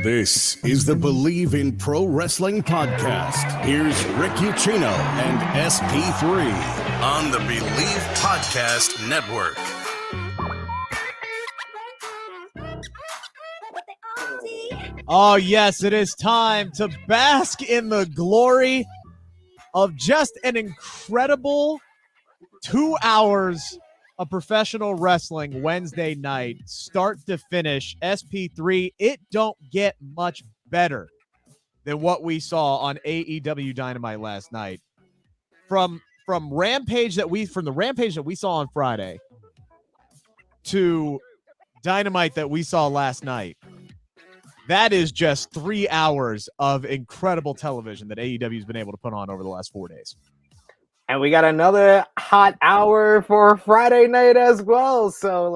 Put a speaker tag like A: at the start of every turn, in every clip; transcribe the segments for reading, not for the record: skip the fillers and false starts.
A: This is the Bleav in Pro Wrestling podcast. Here's Rick Ucchino and SP3 on the Bleav Podcast Network.
B: Oh, yes, it is time to bask in the glory of just an incredible 2 hours of professional wrestling Wednesday night, start to finish. SP3, it don't get much better than what we saw on AEW Dynamite last night. From the rampage that we saw on Friday to Dynamite that we saw last night. That is just 3 hours of incredible television that AEW has been able to put on over the last 4 days.
C: And we got another hot hour for Friday night as well. So,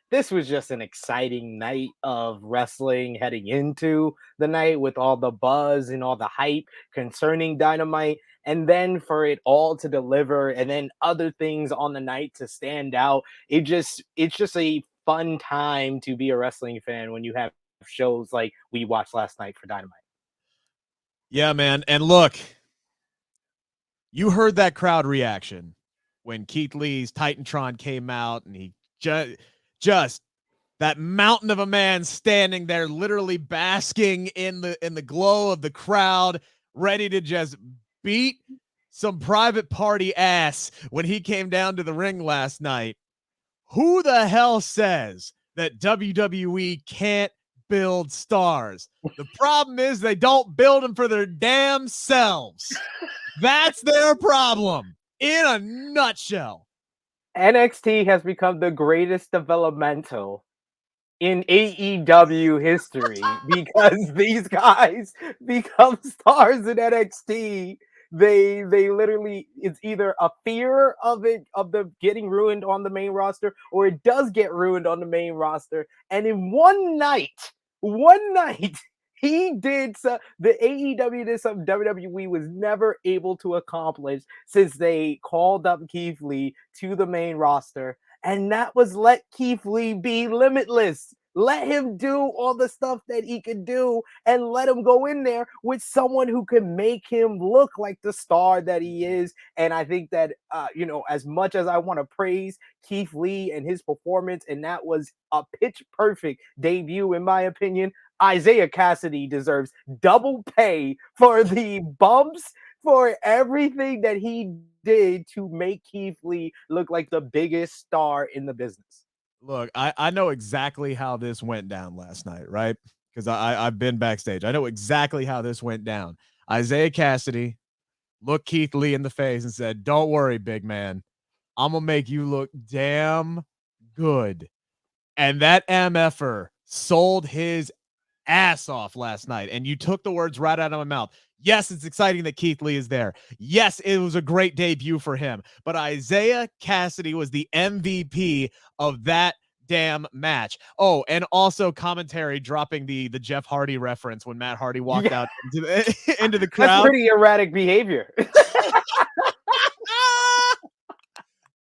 C: this was just an exciting night of wrestling heading into the night with all the buzz and all the hype concerning Dynamite. And then for it all to deliver and then other things on the night to stand out. It's just a fun time to be a wrestling fan when you have shows like we watched last night for Dynamite.
B: Yeah, man. And look, you heard that crowd reaction when Keith Lee's Titantron came out and he just that mountain of a man standing there literally basking in the glow of the crowd, ready to just beat some private party ass when he came down to the ring last night. Who the hell says that WWE can't build stars? The problem is they don't build them for their damn selves. That's their problem in a nutshell.
C: NXT has become the greatest developmental in AEW history because these guys become stars in NXT. They literally, it's either a fear of the getting ruined on the main roster, or it does get ruined on the main roster. And in one night, he did so. The AEW did something WWE was never able to accomplish since they called up Keith Lee to the main roster, and that was let Keith Lee be limitless. Let him do all the stuff that he could do and let him go in there with someone who can make him look like the star that he is. And I think that, as much as I want to praise Keith Lee and his performance, and that was a pitch perfect debut, in my opinion, Isaiah Cassidy deserves double pay for the bumps, for everything that he did to make Keith Lee look like the biggest star in the business.
B: Look, I know exactly how this went down last night, right? Because I've been backstage. I know exactly how this went down. Isaiah Cassidy looked Keith Lee in the face and said, "Don't worry, big man. I'm going to make you look damn good." And that MFer sold his ass off last night. And you took the words right out of my mouth. Yes, it's exciting that Keith Lee is there. Yes, it was a great debut for him. But Isaiah Cassidy was the MVP of that damn match. Oh, and also commentary dropping the Jeff Hardy reference when Matt Hardy walked out into the crowd.
C: That's pretty erratic behavior.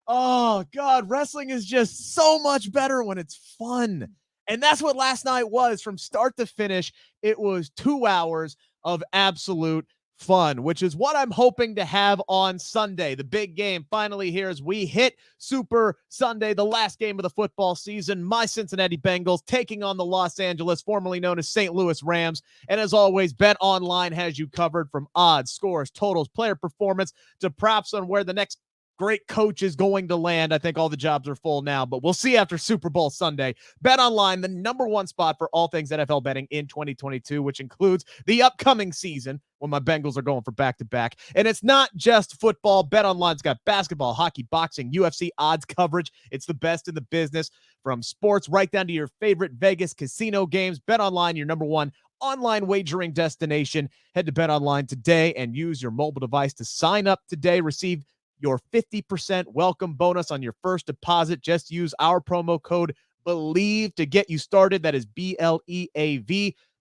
B: Oh, God, wrestling is just so much better when it's fun. And that's what last night was. From start to finish, it was 2 hours of absolute fun, which is what I'm hoping to have on Sunday. The big game finally here as we hit Super Sunday, the last game of the football season. My Cincinnati Bengals taking on the Los Angeles, formerly known as St. Louis Rams. And as always, Bet Online has you covered from odds, scores, totals, player performance to props on where the next great coach is going to land. I think all the jobs are full now, but we'll see after Super Bowl Sunday. Bet Online, the number one spot for all things NFL betting in 2022, which includes the upcoming season when my Bengals are going for back-to-back. And it's not just football. Bet Online's got basketball, hockey, boxing, UFC odds coverage. It's the best in the business, from sports right down to your favorite Vegas casino games. Bet Online, your number one online wagering destination. Head to Bet Online today and use your mobile device to sign up today. Receive your 50% welcome bonus on your first deposit. Just use our promo code Bleav to get you started. That is BLEAV,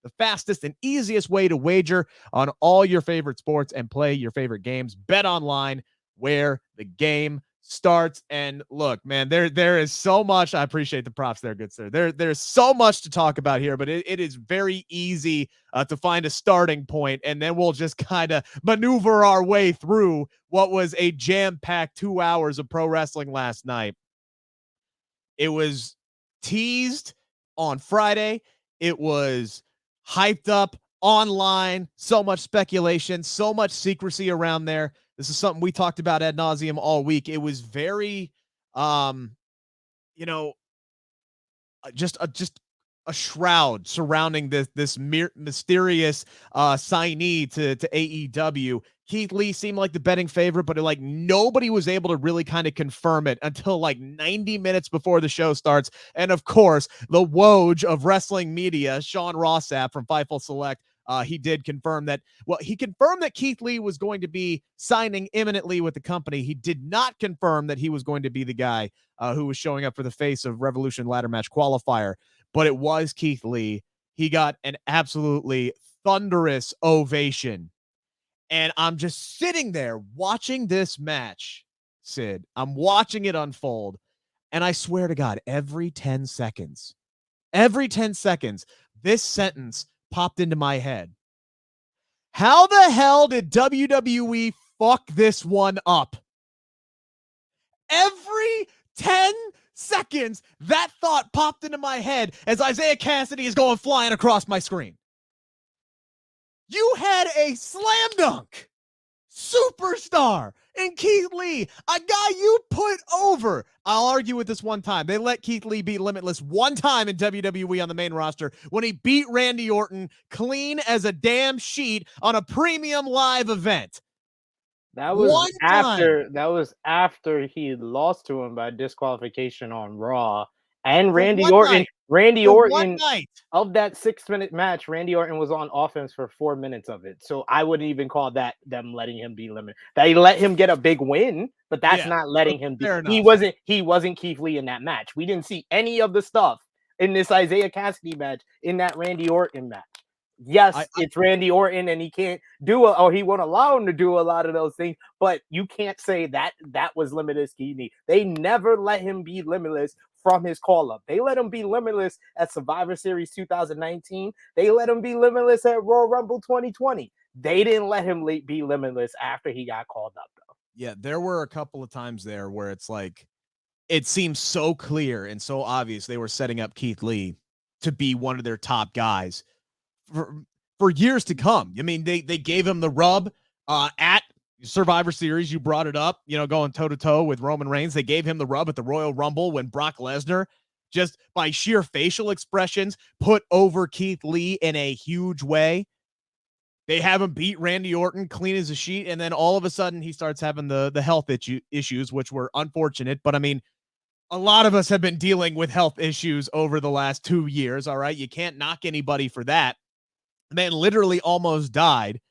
B: the fastest and easiest way to wager on all your favorite sports and play your favorite games. Bet Online, where the game starts. And look, man, there is so much. I appreciate the props there, good sir. There's so much to talk about here, but it is very easy to find a starting point, and then we'll just kind of maneuver our way through what was a jam-packed 2 hours of pro wrestling last night. It was teased on Friday. It was hyped up online. So much speculation, so much secrecy around there. This is something we talked about ad nauseum all week. It was very, you know, just a shroud surrounding this mysterious signee to AEW. Keith Lee seemed like the betting favorite, but like nobody was able to really kind of confirm it until like 90 minutes before the show starts. And of course, the Woj of wrestling media, Sean Rossap from Fightful Select, he did confirm that. Well, he confirmed that Keith Lee was going to be signing imminently with the company. He did not confirm that he was going to be the guy who was showing up for the Face of Revolution ladder match qualifier, but it was Keith Lee. He got an absolutely thunderous ovation. And I'm just sitting there watching this match, Sid. I'm watching it unfold. And I swear to God, every 10 seconds, this sentence popped into my head. How the hell did WWE fuck this one up? Every 10 seconds, that thought popped into my head as Isaiah Cassidy is going flying across my screen. You had a slam dunk superstar in Keith Lee, a guy you put over. I'll argue with this one time. They let Keith Lee beat Limitless one time in WWE on the main roster when he beat Randy Orton clean as a damn sheet on a premium live event.
C: That was after he lost to him by disqualification on Raw. And Randy Orton, of that 6-minute match, Randy Orton was on offense for 4 minutes of it. So I wouldn't even call that them letting him be limited. They let him get a big win, but that's not letting him be. He wasn't Keith Lee in that match. We didn't see any of the stuff in this Isaiah Cassidy match in that Randy Orton match. Yes, it's Randy Orton, and he can't he won't allow him to do a lot of those things, but you can't say that was Limitless Keith Lee. They never let him be Limitless from his call-up. They let him be Limitless at Survivor Series 2019. They let him be Limitless at Royal Rumble 2020. They didn't let him be Limitless after he got called up, though.
B: Yeah, there were a couple of times there where it's like, it seems so clear and so obvious they were setting up Keith Lee to be one of their top guys for years to come. I mean, they gave him the rub at Survivor Series. You brought it up, going toe-to-toe with Roman Reigns. They gave him the rub at the Royal Rumble when Brock Lesnar, just by sheer facial expressions, put over Keith Lee in a huge way. They have him beat Randy Orton clean as a sheet, and then all of a sudden he starts having the health issues, which were unfortunate. But I mean, a lot of us have been dealing with health issues over the last 2 years, all right? You can't knock anybody for that. The man literally almost died.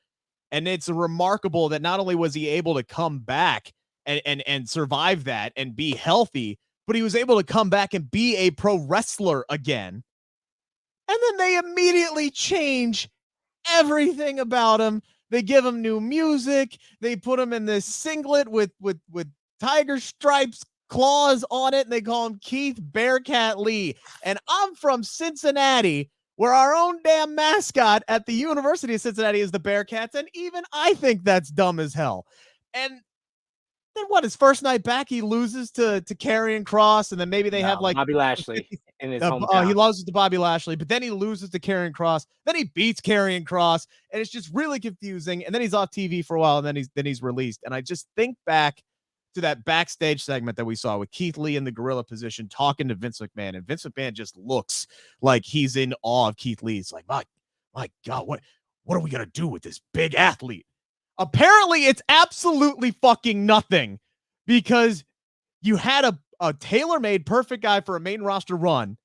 B: And it's remarkable that not only was he able to come back and survive that and be healthy, but he was able to come back and be a pro wrestler again. And then they immediately change everything about him. They give him new music. They put him in this singlet with tiger stripes, claws on it, and they call him Keith Bearcat Lee. And I'm from Cincinnati, where our own damn mascot at the University of Cincinnati is the Bearcats, and even I think that's dumb as hell. And then his first night back, he loses to Karrion Kross, and then maybe they have like
C: Bobby Lashley in his hometown.
B: He loses to Bobby Lashley, but then he loses to Karrion Kross. Then he beats Karrion Kross, and it's just really confusing. And then he's off TV for a while, and then he's released. And I just think back to that backstage segment that we saw with Keith Lee in the gorilla position talking to Vince McMahon, and Vince McMahon just looks like he's in awe of Keith Lee. It's like, my God, what are we gonna do with this big athlete? Apparently, it's absolutely fucking nothing, because you had a tailor-made perfect guy for a main roster run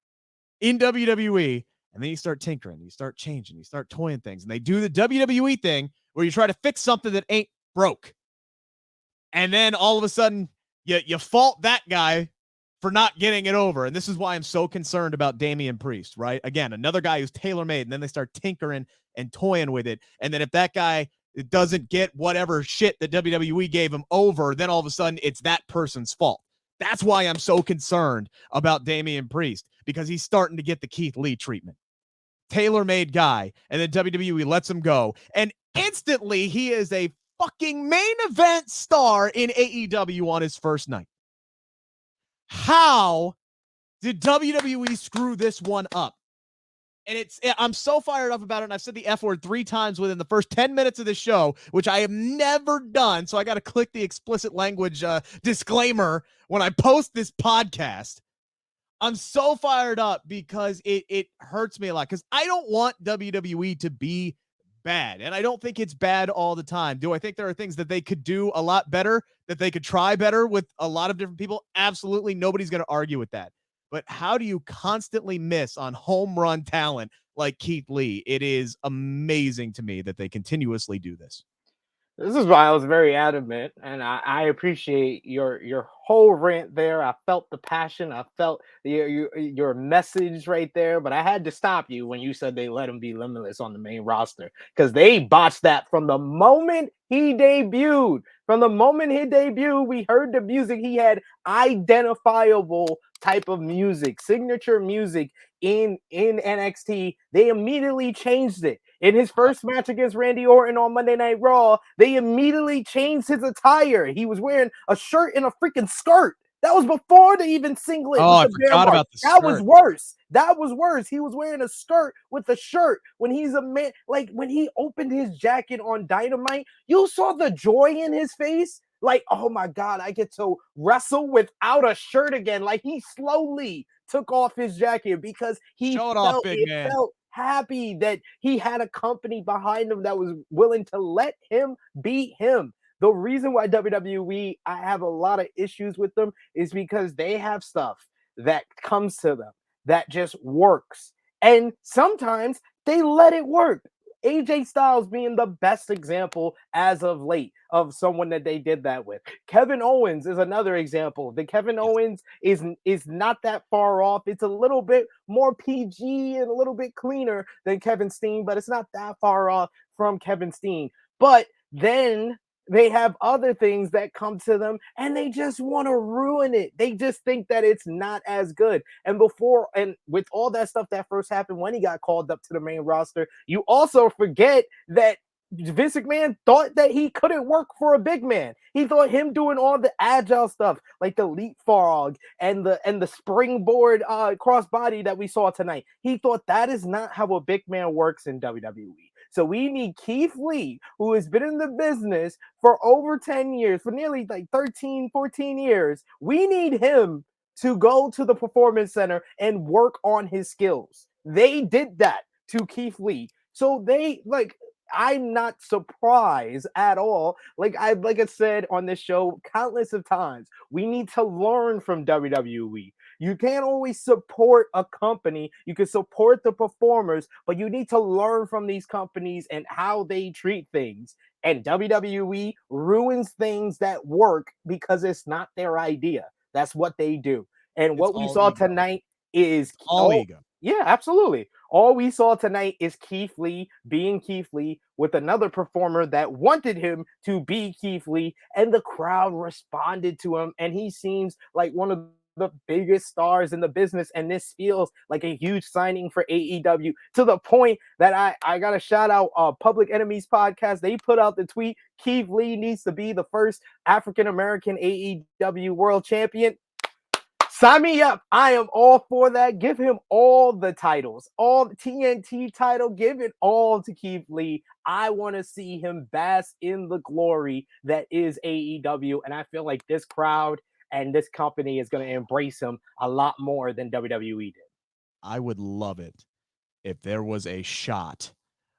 B: in WWE, and then you start tinkering, you start changing, you start toying things, and they do the WWE thing where you try to fix something that ain't broke. And then all of a sudden, you fault that guy for not getting it over. And this is why I'm so concerned about Damian Priest, right? Again, another guy who's tailor-made, and then they start tinkering and toying with it. And then if that guy it doesn't get whatever shit that WWE gave him over, then all of a sudden it's that person's fault. That's why I'm so concerned about Damian Priest, because he's starting to get the Keith Lee treatment. Tailor-made guy, and then WWE lets him go, and instantly he is a fucking main event star in AEW on his first night. How did WWE screw this one up? And I'm so fired up about it, and I've said the F word 3 times within the first 10 minutes of this show, which I have never done, so I got to click the explicit language disclaimer when I post this podcast. I'm so fired up because it hurts me a lot, because I don't want WWE to be bad, and I don't think it's bad all the time. Do I think there are things that they could do a lot better, that they could try better with a lot of different people? Absolutely. Nobody's going to argue with that. But how do you constantly miss on home run talent like Keith Lee? It is amazing to me that they continuously do this.
C: This is why I was very adamant, and I appreciate your whole rant there. I felt the passion, I felt your message right there, but I had to stop you when you said they let him be limitless on the main roster, because they botched that from the moment he debuted. From the moment he debuted, we heard the music. He had identifiable type of music, signature music in NXT. They immediately changed it. In his first match against Randy Orton on Monday Night Raw, they immediately changed his attire. He was wearing a shirt and a freaking skirt. That was before they even singlet.
B: Oh, I forgot about the skirt.
C: That was worse. That was worse. He was wearing a skirt with a shirt when he's a man. Like, when he opened his jacket on Dynamite, you saw the joy in his face. Like, oh my God, I get to wrestle without a shirt again. Like, he slowly took off his jacket because he felt happy that he had a company behind him that was willing to let him be him. The reason why WWE, I have a lot of issues with them, is because they have stuff that comes to them that just works. And sometimes they let it work. AJ Styles being the best example as of late of someone that they did that with. Kevin Owens is another example. The Kevin Owens is not that far off. It's a little bit more PG and a little bit cleaner than Kevin Steen, but it's not that far off from Kevin Steen. But then they have other things that come to them and they just want to ruin it. They just think that it's not as good. And with all that stuff that first happened when he got called up to the main roster, you also forget that Vince McMahon thought that he couldn't work for a big man. He thought him doing all the agile stuff, like the leapfrog and the springboard crossbody that we saw tonight. He thought that is not how a big man works in WWE. So we need Keith Lee, who has been in the business for over 10 years, for nearly like 13, 14 years. We need him to go to the Performance Center and work on his skills. They did that to Keith Lee. So I'm not surprised at all. Like I said on this show countless of times, we need to learn from WWE. You can't always support a company. You can support the performers, but you need to learn from these companies and how they treat things. And WWE ruins things that work because it's not their idea. That's what they do. And what we saw tonight is
B: all ego.
C: Yeah, absolutely. All we saw tonight is Keith Lee being Keith Lee with another performer that wanted him to be Keith Lee, and the crowd responded to him, and he seems like one of the biggest stars in the business, and this feels like a huge signing for AEW, to the point that I got to shout out Public Enemies podcast. They put out the tweet, Keith Lee needs to be the first African-American AEW World Champion. Sign me up. I am all for that. Give him all the titles, all the TNT title. Give it all to Keith Lee. I want to see him bask in the glory that is AEW. And I feel like this crowd and this company is going to embrace him a lot more than WWE did.
B: I would love it if there was a shot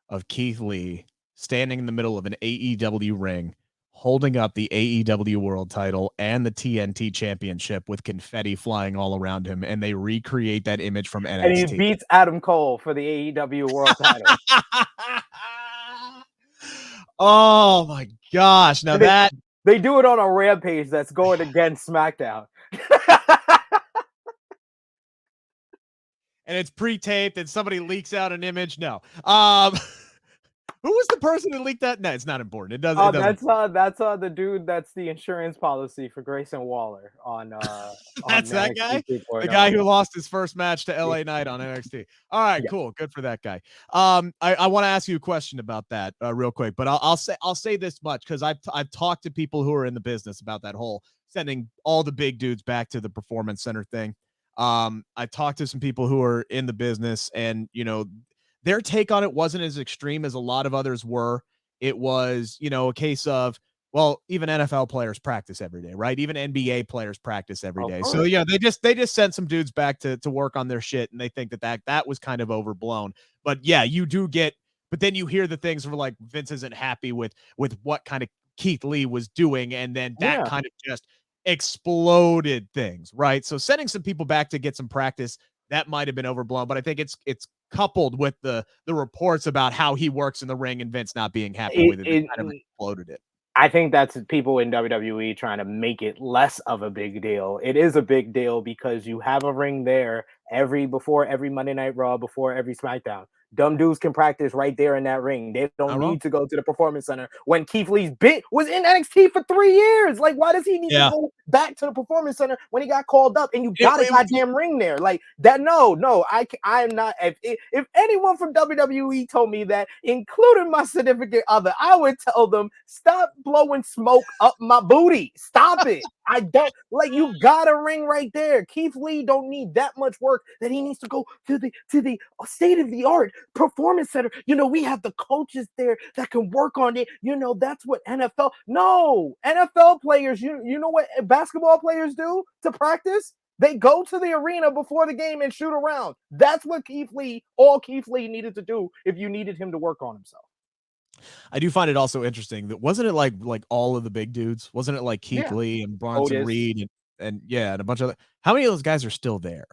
B: of Keith Lee standing in the middle of an AEW ring, holding up the AEW World title and the TNT Championship with confetti flying all around him, and they recreate that image from NXT.
C: And he beats Adam Cole for the AEW World title.
B: Oh my gosh. Now
C: they do it on a Rampage that's going against SmackDown.
B: And it's pre-taped and somebody leaks out an image. No. Who was the person who leaked that? No, it's not important. It doesn't.
C: Oh,
B: It doesn't.
C: that's the dude that's the insurance policy for Grayson Waller on
B: That's that guy,
C: NXT
B: the
C: 2.0.
B: guy who lost his first match to LA Knight on NXT. All right,
C: Yeah.
B: cool, good for that guy. I want to ask you a question about that real quick, but I'll say this much because I've talked to people who are in the business about that whole sending all the big dudes back to the Performance Center thing. I talked to some people who are in the business, and their take on it wasn't as extreme as a lot of others were. It was, a case of, well, even NFL players practice every day, right? Even NBA players practice every day. So yeah, they just sent some dudes back to work on their shit, and they think that was kind of overblown. But yeah, you do get, but then you hear the things where like Vince isn't happy with what kind of Keith Lee was doing, and then that kind of just exploded things, right? So sending some people back to get some practice, that might have been overblown, but I think it's coupled with the reports about how he works in the ring and Vince not being happy with it, that kind of exploded it.
C: I think that's people in WWE trying to make it less of a big deal. It is a big deal because you have a ring there before every Monday Night Raw, before every SmackDown. Dumb dudes can practice right there in that ring. They don't need to go to the Performance Center when Keith Lee's bit was in NXT for 3 years. Like, why does he need to go back to the Performance Center when he got called up and you got a goddamn ring there? Like that? No, I am not. If anyone from WWE told me that, including my significant other, I would tell them, stop blowing smoke up my booty. Stop it. I don't like, you got a ring right there. Keith Lee don't need that much work that he needs to go to the state of the art Performance Center. We have the coaches there that can work on it. That's what NFL players, you know what basketball players do to practice? They go to the arena before the game and shoot around. That's what Keith Lee needed to do if you needed him to work on himself.
B: I do find it also interesting that wasn't it like all of the big dudes? Wasn't it like Keith Lee and Bronson Reed and a bunch of how many of those guys are still there?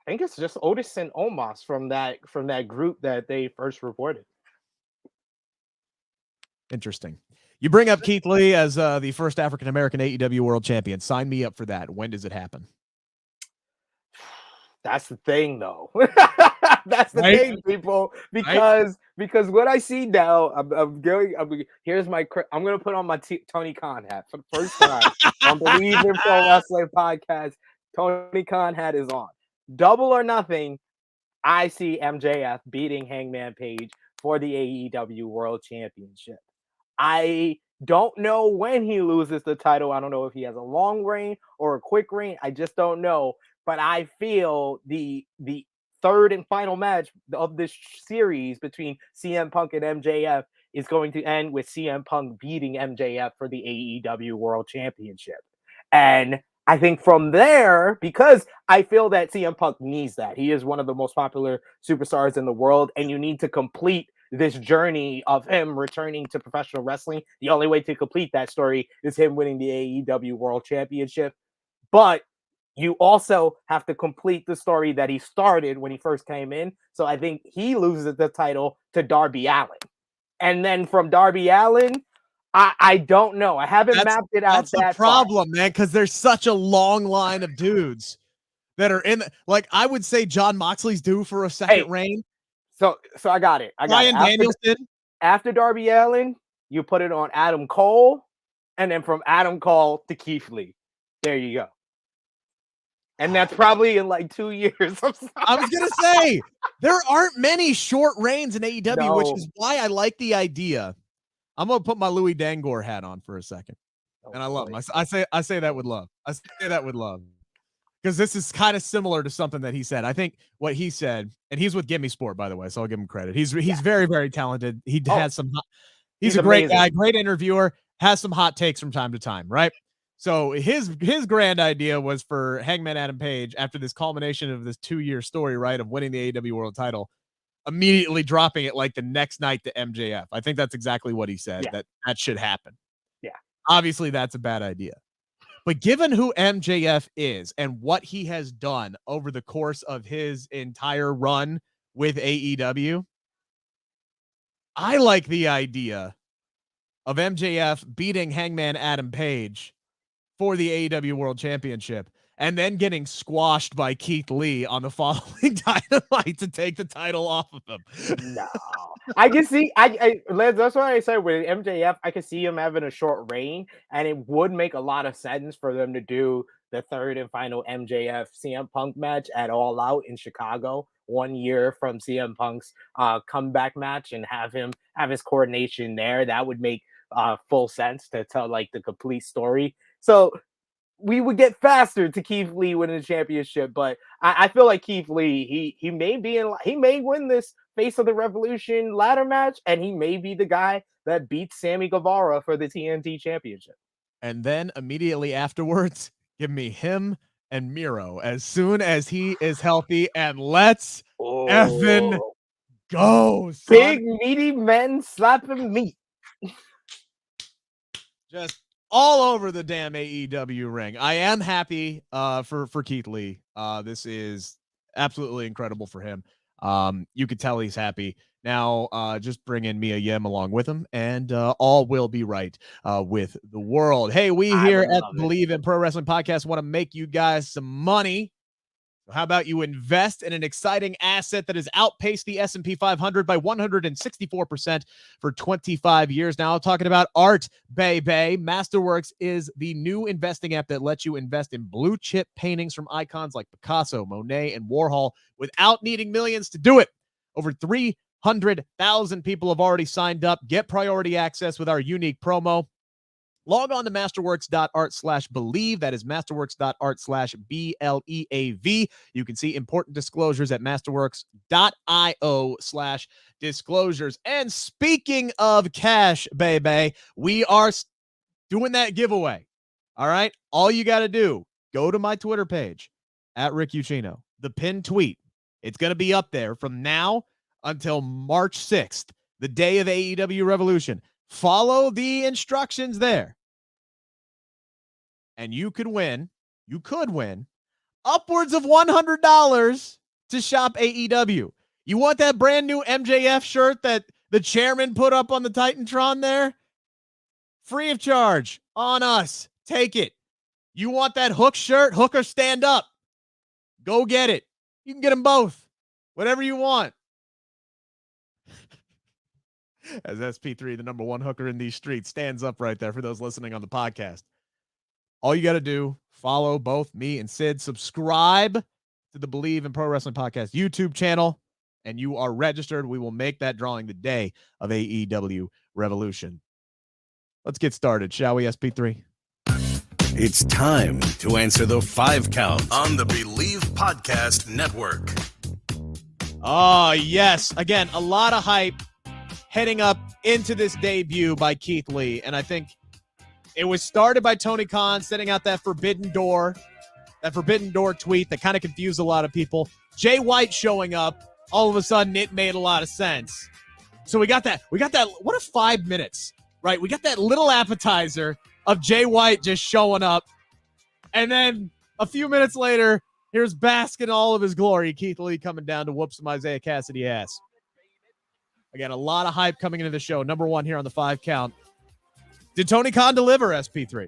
C: I think it's just Otis and Omos from that group that they first reported.
B: Interesting. You bring up Keith Lee as the first African American AEW World Champion. Sign me up for that. When does it happen?
C: That's the thing, though. That's the thing, people. Because what I see now, I'm going to put on my Tony Khan hat for the first time on Bleav in Pro Wrestling podcast. Tony Khan hat is on. Double or Nothing, I see MJF beating Hangman Page for the AEW World Championship. I don't know when he loses the title. I don't know if he has a long reign or a quick reign. I just don't know. But I feel the third and final match of this series between CM Punk and MJF is going to end with CM Punk beating MJF for the AEW World Championship. And I think from there, because I feel that CM Punk needs that. He is one of the most popular superstars in the world, and you need to complete this journey of him returning to professional wrestling. The only way to complete that story is him winning the AEW World Championship. But you also have to complete the story that he started when he first came in. So I think he loses the title to Darby Allin. And then from Darby Allin, I don't know. I haven't mapped it out.
B: That's the problem, man, because there's such a long line of dudes that are in. Like, I would say Jon Moxley's due for a second reign.
C: So I got it.
B: Bryan Danielson.
C: After Darby Allin, you put it on Adam Cole, and then from Adam Cole to Keith Lee. There you go. And that's probably in like 2 years.
B: I was going to say, there aren't many short reigns in AEW, which is why I like the idea. I'm going to put my Louis Dangor hat on for a second. And I love him. I say that with love. I say that with love. Because this is kind of similar to something that he said. I think what he said, and he's with Gimme Sport, by the way, so I'll give him credit. He's very, very talented. He has some he's a great guy, great interviewer, has some hot takes from time to time, right? So his grand idea was for Hangman Adam Page, after this culmination of this 2-year story, right, of winning the AEW World title, immediately dropping it like the next night to MJF. I think that's exactly what he said, that should happen.
C: Yeah.
B: Obviously, that's a bad idea. But given who MJF is and what he has done over the course of his entire run with AEW, I like the idea of MJF beating Hangman Adam Page for the AEW World Championship and then getting squashed by Keith Lee on the following Dynamite to take the title off of him.
C: No, I can see. That's why I said with MJF, I could see him having a short reign, and it would make a lot of sense for them to do the third and final MJF CM Punk match at All Out in Chicago 1 year from CM Punk's comeback match, and have him have his coordination there. That would make full sense to tell like the complete story. So we would get faster to Keith Lee winning the championship, but I feel like Keith Lee, he may win this Face of the Revolution ladder match, and he may be the guy that beats Sammy Guevara for the TNT championship.
B: And then immediately afterwards, give me him and Miro as soon as he is healthy, and let's effing go, son.
C: Big meaty men slapping meat.
B: Just all over the damn AEW ring. I am happy for Keith Lee. This is absolutely incredible for him. You could tell he's happy. Now, just bring in Mia Yim along with him, and all will be right with the world. Hey, we here at Bleav in Pro Wrestling Podcast want to make you guys some money. So how about you invest in an exciting asset that has outpaced the S&P 500 by 164% for 25 years now? Talking about art, baby. Masterworks is the new investing app that lets you invest in blue chip paintings from icons like Picasso, Monet, and Warhol without needing millions to do it. Over 300,000 people have already signed up. Get priority access with our unique promo. Log on to masterworks.art/Bleav. That is masterworks.art/BLEAV. You can see important disclosures at masterworks.io/disclosures. And speaking of cash, baby, we are doing that giveaway. All right. All you got to do, go to my Twitter page at Rick Ucchino, the pinned tweet. It's going to be up there from now until March 6th, the day of AEW Revolution. Follow the instructions there, and you could win upwards of $100 to shop AEW. You want that brand new MJF shirt that the chairman put up on the Titantron there? Free of charge on us. Take it. You want that Hook shirt? Hook or stand up. Go get it. You can get them both. Whatever you want. As SP3, the number one hooker in these streets, stands up right there for those listening on the podcast. All you got to do, follow both me and Sid, subscribe to the Bleav in Pro Wrestling Podcast YouTube channel, and you are registered. We will make that drawing the day of AEW Revolution. Let's get started, shall we, SP3?
A: It's time to answer the 5 count on the Bleav Podcast Network.
B: Oh, yes. Again, a lot of hype heading up into this debut by Keith Lee. And I think it was started by Tony Khan setting out that forbidden door tweet that kind of confused a lot of people. Jay White showing up, all of a sudden it made a lot of sense. So we got that. What a 5 minutes, right? We got that little appetizer of Jay White just showing up. And then a few minutes later, here's Bask in all of his glory. Keith Lee coming down to whoop some Isaiah Cassidy ass. Again, a lot of hype coming into the show. Number one here on the 5 count. Did Tony Khan deliver, SP3?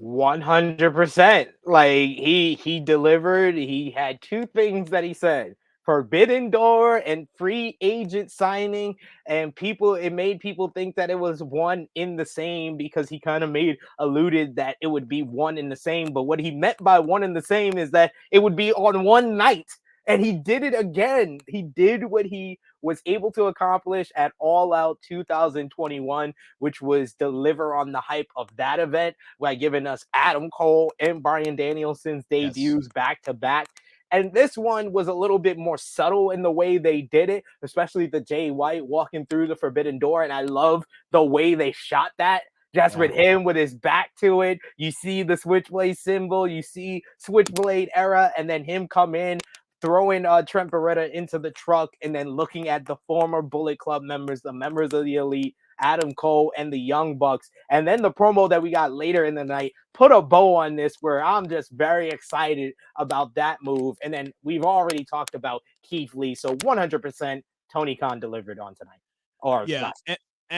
C: 100%. Like he delivered. He had two things that he said: forbidden door and free agent signing. And it made people think that it was one in the same, because he kind of alluded that it would be one in the same. But what he meant by one in the same is that it would be on one night. And he did it again. He did what he was able to accomplish at All Out 2021, which was deliver on the hype of that event by giving us Adam Cole and Bryan Danielson's debuts back to back. And this one was a little bit more subtle in the way they did it, especially the Jay White walking through the forbidden door. And I love the way they shot that. Just with him with his back to it. You see the Switchblade symbol, you see Switchblade era, and then him come in, throwing Trent Beretta into the truck, and then looking at the former Bullet Club members, the members of the Elite, Adam Cole, and the Young Bucks. And then the promo that we got later in the night put a bow on this, where I'm just very excited about that move. And then we've already talked about Keith Lee. So 100% Tony Khan delivered on tonight.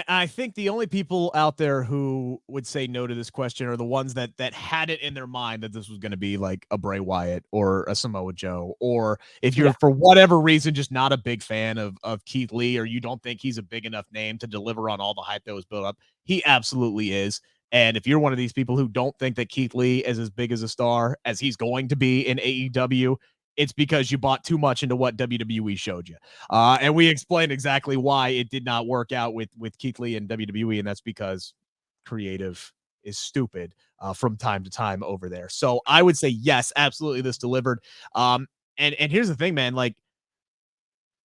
B: I think the only people out there who would say no to this question are the ones that had it in their mind that this was going to be like a Bray Wyatt or a Samoa Joe, or if you're for whatever reason just not a big fan of Keith Lee, or you don't think he's a big enough name to deliver on all the hype that was built up. He absolutely is. And if you're one of these people who don't think that Keith Lee is as big as a star as he's going to be in AEW, it's because you bought too much into what WWE showed you. And we explained exactly why it did not work out with Keith Lee and WWE, and that's because creative is stupid from time to time over there. So I would say yes, absolutely, this delivered. And here's the thing, man, like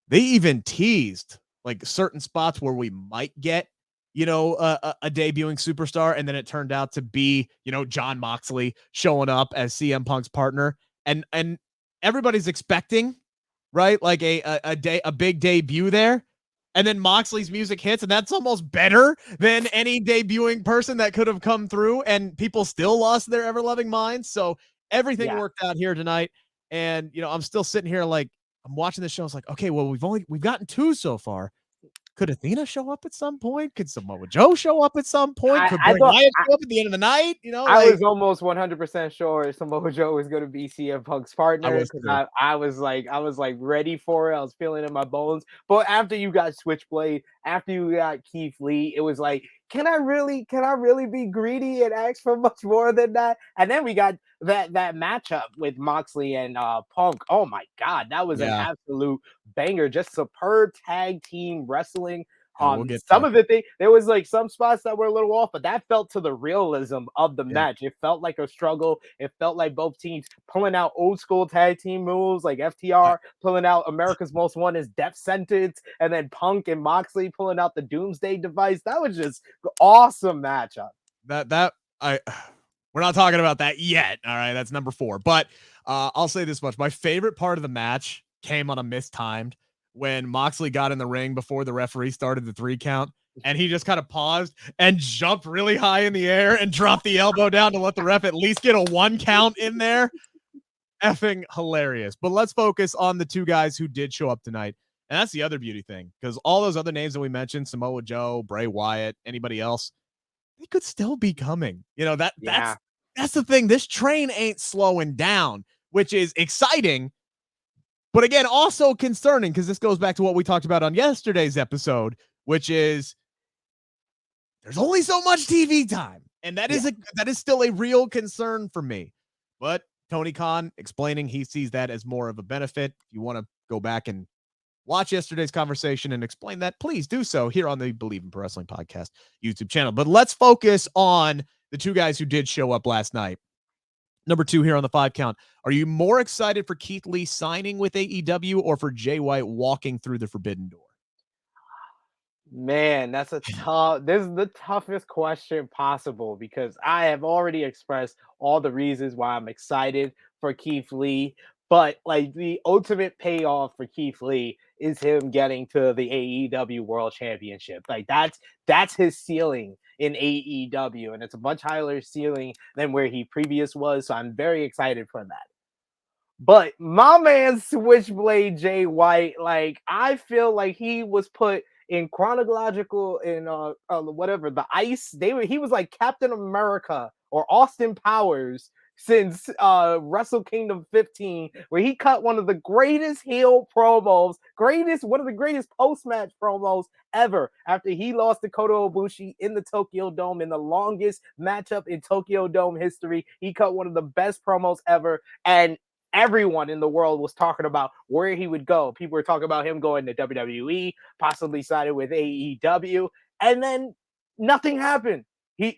B: they even teased like certain spots where we might get a debuting superstar, and then it turned out to be Jon Moxley showing up as CM Punk's partner, and everybody's expecting, right? Like a big debut there. And then Moxley's music hits, and that's almost better than any debuting person that could have come through, and people still lost their ever-loving minds. So everything worked out here tonight. And I'm still sitting here like I'm watching this show. It's like, okay, well, we've gotten 2 so far. Could Athena show up at some point? Could Samoa Joe show up at some point? Could Bray Wyatt show up at the end of the night?
C: I was almost 100% sure Samoa Joe was going to be CM Punk's partner, because I was like ready for it. I was feeling it in my bones. But after you got Switchblade, after you got Keith Lee, it was like, can I really be greedy and ask for much more than that? And then we got that matchup with Moxley and Punk. Oh my God, that was an absolute banger. Just superb tag team wrestling. Some of it, there was like some spots that were a little off, but that felt to the realism of the match. It felt like a struggle. It felt like both teams pulling out old school tag team moves, like FTR pulling out America's Most Wanted Death Sentence, and then Punk and Moxley pulling out the Doomsday Device. That was just awesome matchup.
B: We're not talking about that yet. All right, that's number 4. But I'll say this much: my favorite part of the match came on a mistimed, when Moxley got in the ring before the referee started the 3 count, and he just kind of paused and jumped really high in the air and dropped the elbow down to let the ref at least get a 1 count in there. Effing hilarious. But let's focus on the 2 guys who did show up tonight. And that's the other beauty thing, because all those other names that we mentioned, Samoa Joe, Bray Wyatt, anybody else, they could still be coming. That's the thing. This train ain't slowing down, which is exciting. But again, also concerning, because this goes back to what we talked about on yesterday's episode, which is there's only so much TV time. And that is still a real concern for me. But Tony Khan explaining he sees that as more of a benefit. If you want to go back and watch yesterday's conversation and explain that, please do so here on the Bleav in Pro Wrestling Podcast YouTube channel. But let's focus on the 2 guys who did show up last night. Number 2 here on the 5 count. Are you more excited for Keith Lee signing with AEW or for Jay White walking through the forbidden door?
C: Man, this is the toughest question possible, because I have already expressed all the reasons why I'm excited for Keith Lee. But like the ultimate payoff for Keith Lee is him getting to the AEW World Championship. Like that's his ceiling in AEW, and it's a much higher ceiling than where he previous was. So I'm very excited for that. But my man Switchblade Jay White, like I feel like he was put in chronological in whatever the ice. He was like Captain America or Austin Powers since Wrestle Kingdom 15, where he cut one of the greatest heel promos, one of the greatest post-match promos ever, after he lost to Kota Ibushi in the Tokyo Dome in the longest matchup in Tokyo Dome history. He cut one of the best promos ever, and everyone in the world was talking about where he would go. People were talking about him going to WWE, possibly signing with AEW, and then nothing happened.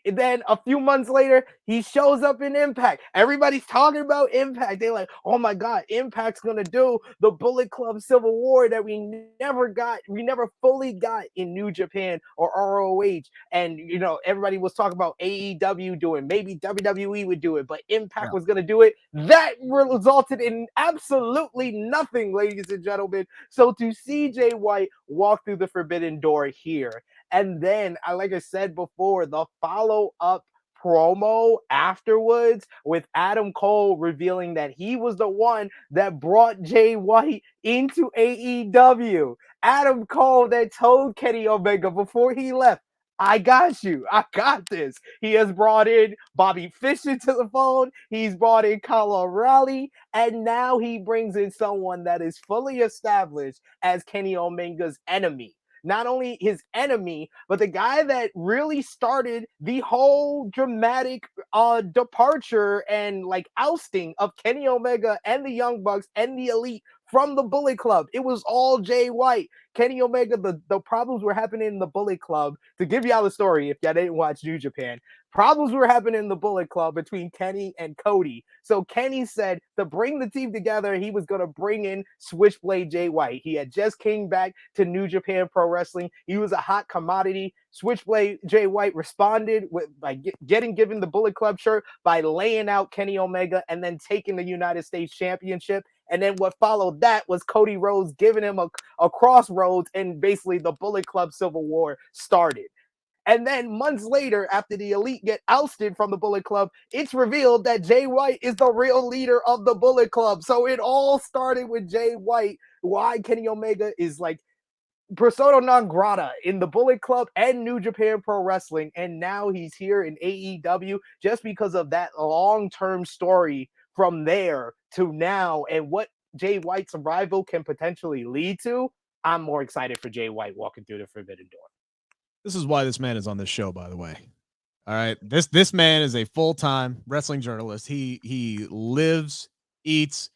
C: Then a few months later, he shows up in Impact. Everybody's talking about Impact. They're like, oh my God, Impact's going to do the Bullet Club Civil War that we never fully got in New Japan or ROH. And, everybody was talking about AEW doing, maybe WWE would do it, but Impact was going to do it. That resulted in absolutely nothing, ladies and gentlemen. So to see Jay White walk through the forbidden door here, and then, like I said before, the follow-up promo afterwards with Adam Cole revealing that he was the one that brought Jay White into AEW. Adam Cole that told Kenny Omega before he left, I got you. I got this. He has brought in Bobby Fish into the phone. He's brought in Kyle O'Reilly. And now he brings in someone that is fully established as Kenny Omega's enemy. Not only his enemy, but the guy that really started the whole dramatic departure and like ousting of Kenny Omega and the Young Bucks and the Elite from the Bullet Club. It was all Jay White. Kenny Omega, the problems were happening in the Bullet Club. To give y'all the story, if y'all didn't watch New Japan, problems were happening in the Bullet Club between Kenny and Cody. So Kenny said to bring the team together, he was going to bring in Switchblade Jay White. He had just came back to New Japan Pro Wrestling. He was a hot commodity. Switchblade Jay White responded by given the Bullet Club shirt by laying out Kenny Omega and then taking the United States Championship. And then what followed that was Cody Rhodes giving him a crossroads, and basically the Bullet Club Civil War started. And then months later, after the Elite get ousted from the Bullet Club, it's revealed that Jay White is the real leader of the Bullet Club. So it all started with Jay White. Why Kenny Omega is like persona non grata in the Bullet Club and New Japan Pro Wrestling. And now he's here in AEW just because of that long-term story from there to now and what Jay White's arrival can potentially lead to. I'm more excited for Jay White walking through the Forbidden Door.
B: This is why this man is on this show, by the way. All right. This man is a full-time wrestling journalist. He lives, eats,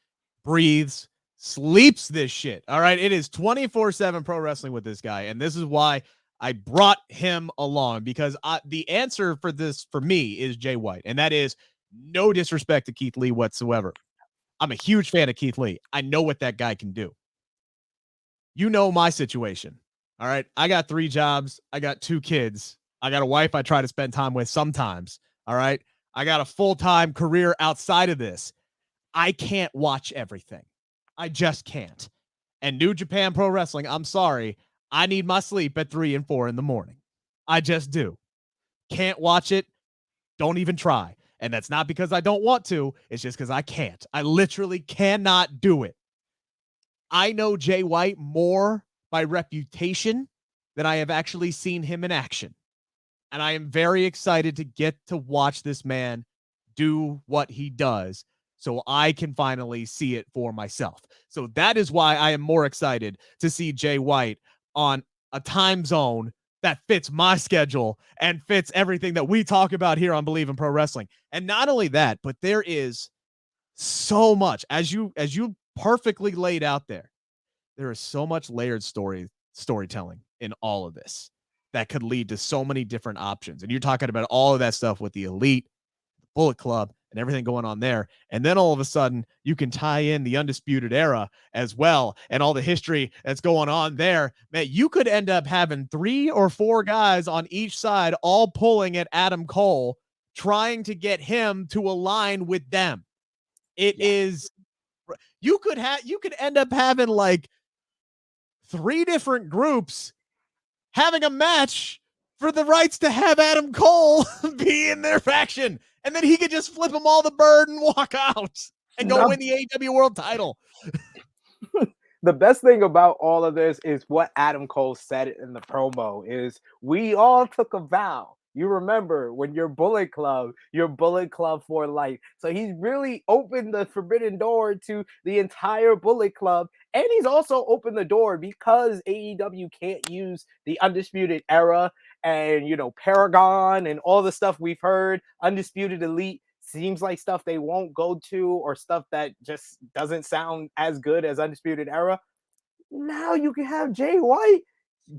B: breathes, sleeps this shit. All right. It is 24/7 pro wrestling with this guy. And this is why I brought him along, because the answer for this for me is Jay White. And that is no disrespect to Keith Lee whatsoever. I'm a huge fan of Keith Lee. I know what that guy can do. You know my situation. All right. I got 3 jobs. I got 2 kids. I got a wife I try to spend time with sometimes. All right. I got a full-time career outside of this. I can't watch everything. I just can't. And New Japan Pro Wrestling, I'm sorry, I need my sleep at 3 and 4 in the morning. I just do. Can't watch it. Don't even try. And that's not because I don't want to. It's just because I can't. I literally cannot do it. I know Jay White more by reputation than I have actually seen him in action. And I am very excited to get to watch this man do what he does so I can finally see it for myself. So that is why I am more excited to see Jay White on a time zone that fits my schedule and fits everything that we talk about here on Bleav in Pro Wrestling. And not only that, but there is so much, as you perfectly laid out there, there is so much layered storytelling in all of this that could lead to so many different options. And you're talking about all of that stuff with the Elite, the Bullet Club, and everything going on there. And then all of a sudden you can tie in the Undisputed Era as well and all the history that's going on there. Man, you could end up having 3 or 4 guys on each side all pulling at Adam Cole, trying to get him to align with them. It is, you could end up having like 3 different groups having a match for the rights to have Adam Cole be in their faction. And then he could just flip them all the bird and walk out and go win the AEW World title.
C: The best thing about all of this is what Adam Cole said in the promo is, we all took a vow. You remember when you're Bullet Club for life. So he's really opened the forbidden door to the entire Bullet Club. And he's also opened the door because AEW can't use the Undisputed Era and, Paragon and all the stuff we've heard. Undisputed Elite seems like stuff they won't go to, or stuff that just doesn't sound as good as Undisputed Era. Now you can have Jay White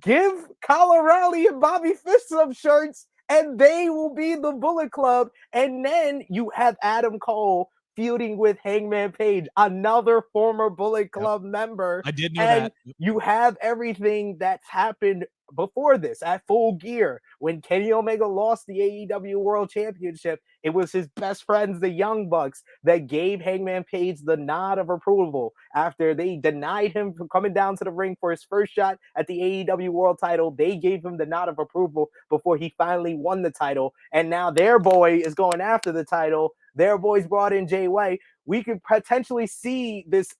C: give Kyle O'Reilly and Bobby Fish some shirts, and they will be the Bullet Club. And then you have Adam Cole feuding with Hangman Page, another former Bullet Club member.
B: I did know
C: and
B: that.
C: you have everything that's happened before this at Full Gear. When Kenny Omega lost the AEW World Championship, it was his best friends, the Young Bucks, that gave Hangman Page the nod of approval after they denied him from coming down to the ring for his first shot at the AEW World title. They gave him the nod of approval before he finally won the title. And now their boy is going after the title. Their boys brought in Jay White. We could potentially see this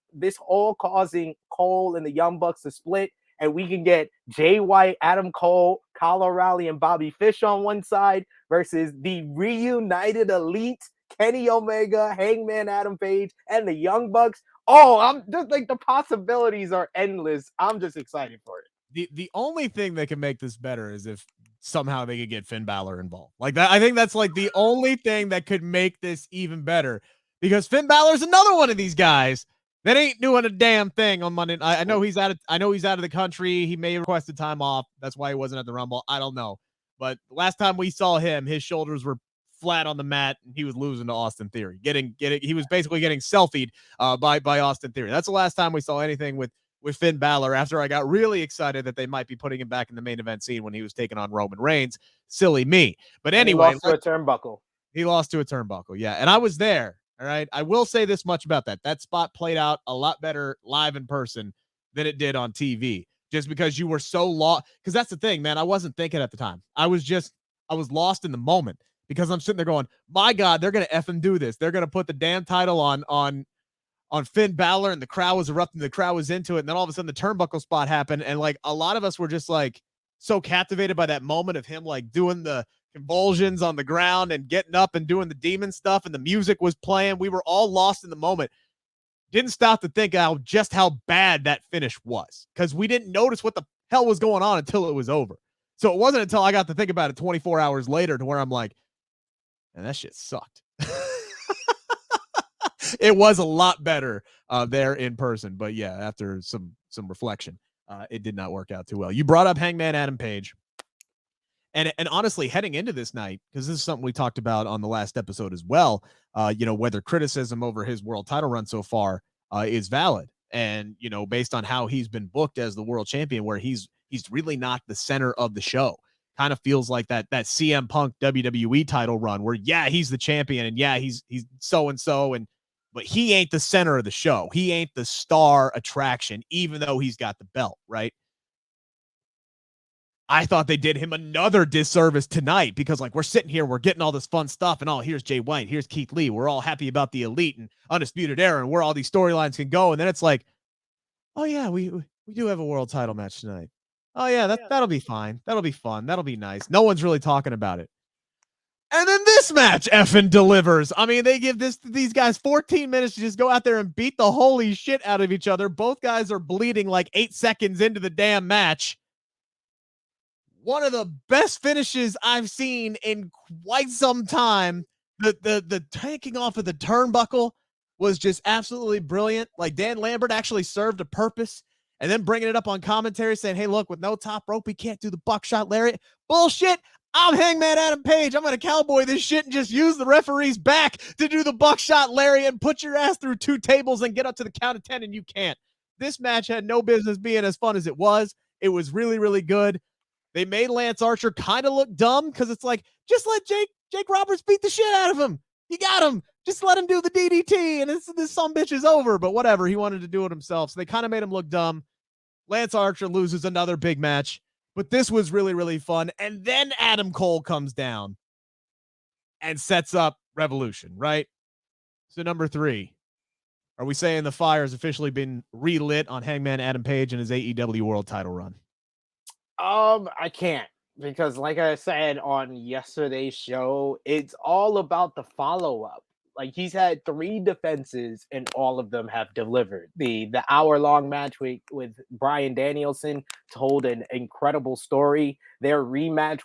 C: all causing Cole and the Young Bucks to split, and we can get Jay White, Adam Cole, Kyle O'Reilly, and Bobby Fish on one side versus the reunited elite Kenny Omega, Hangman Adam Page, and the Young Bucks. Oh, I'm just like, the possibilities are endless. I'm just excited for it.
B: The only thing that can make this better is if somehow they could get Finn Balor involved. Like that, I think that's like the only thing that could make this even better, because Finn Balor's another one of these guys that ain't doing a damn thing on Monday. I know he's out of the country. He may have requested time off. That's why he wasn't at the Rumble. I don't know. But last time we saw him, his shoulders were flat on the mat and he was losing to Austin Theory. He was basically getting selfied by Austin Theory. That's the last time we saw anything with Finn Balor, after I got really excited that they might be putting him back in the main event scene when he was taking on Roman Reigns. Silly me. But anyway,
C: he lost to a turnbuckle.
B: He lost to a turnbuckle. Yeah. And I was there. All right. I will say this much about that. That spot played out a lot better live in person than it did on TV, just because you were so lost. Because that's the thing, man. I wasn't thinking at the time. I was lost in the moment, because I'm sitting there going, my God, they're going to effing do this. They're going to put the damn title on Finn Balor, and the crowd was erupting. The crowd was into it. And then all of a sudden the turnbuckle spot happened. And like a lot of us were just like so captivated by that moment of him like doing the convulsions on the ground and getting up and doing the demon stuff. And the music was playing. We were all lost in the moment. Didn't stop to think just how bad that finish was, because we didn't notice what the hell was going on until it was over. So it wasn't until I got to think about it 24 hours later to where I'm like, and that shit sucked. It was a lot better there in person, but yeah, after some reflection, it did not work out too well. You brought up Hangman Adam Page, and honestly, heading into this night, because this is something we talked about on the last episode as well, whether criticism over his world title run so far is valid, and based on how he's been booked as the world champion, where he's really not the center of the show. Kind of feels like that CM Punk WWE title run where, yeah, he's the champion, and yeah, he's so-and-so, but he ain't the center of the show. He ain't the star attraction, even though he's got the belt, right? I thought they did him another disservice tonight, because like we're sitting here, we're getting all this fun stuff, and here's Jay White, here's Keith Lee. We're all happy about the Elite and Undisputed Era and where all these storylines can go. And then it's like, oh yeah, we do have a world title match tonight. Oh yeah, that'll be fine. That'll be fun. That'll be nice. No one's really talking about it. And then this match effing delivers. I mean, they give these guys 14 minutes to just go out there and beat the holy shit out of each other. Both guys are bleeding like 8 seconds into the damn match. One of the best finishes I've seen in quite some time. The taking off of the turnbuckle was just absolutely brilliant. Like, Dan Lambert actually served a purpose. And then bringing it up on commentary saying, hey, look, with no top rope, we can't do the buckshot lariat. Bullshit. I'm Hangman Adam Page. I'm going to cowboy this shit and just use the referee's back to do the buckshot lariat and put your ass through 2 tables and get up to the count of 10, and you can't. This match had no business being as fun as it was. It was really, really good. They made Lance Archer kind of look dumb, because it's like, just let Jake Roberts beat the shit out of him. You got him. Just let him do the DDT, and this sumbitch is over. But whatever, he wanted to do it himself, so they kind of made him look dumb. Lance Archer loses another big match, but this was really, really fun. And then Adam Cole comes down and sets up Revolution, right? So number 3, are we saying the fire has officially been relit on Hangman Adam Page and his AEW World title run?
C: I can't, because like I said on yesterday's show, it's all about the follow-up. Like, he's had 3 defenses and all of them have delivered. The hour-long match with Bryan Danielson told an incredible story. Their rematch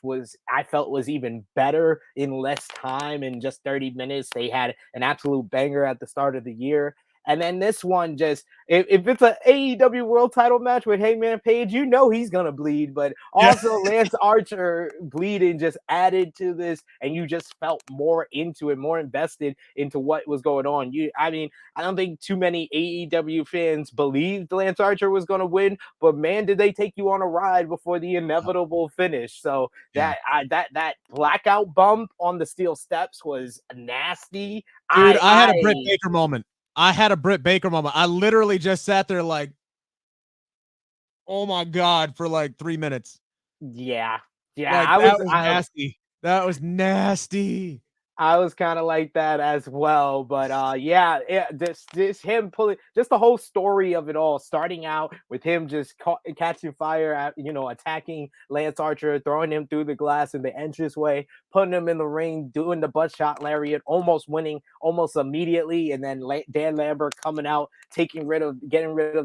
C: I felt was even better in less time. In just 30 minutes, they had an absolute banger at the start of the year. And then this one just, if it's an AEW World Title match with Hangman Page, you know he's gonna bleed. But also Lance Archer bleeding just added to this, and you just felt more into it, more invested into what was going on. I mean, I don't think too many AEW fans believed Lance Archer was gonna win, but man, did they take you on a ride before the inevitable finish. So that blackout bump on the steel steps was nasty.
B: Dude, I had a Britt Baker moment. I literally just sat there like, oh my God, for like 3 minutes.
C: Yeah.
B: Like, that was nasty. That was nasty.
C: I was kind of like that as well, but this him pulling, just the whole story of it all, starting out with him just catching fire at, attacking Lance Archer, throwing him through the glass in the entranceway, putting him in the ring, doing the butt shot lariat, almost winning almost immediately, and then Dan Lambert coming out, getting rid of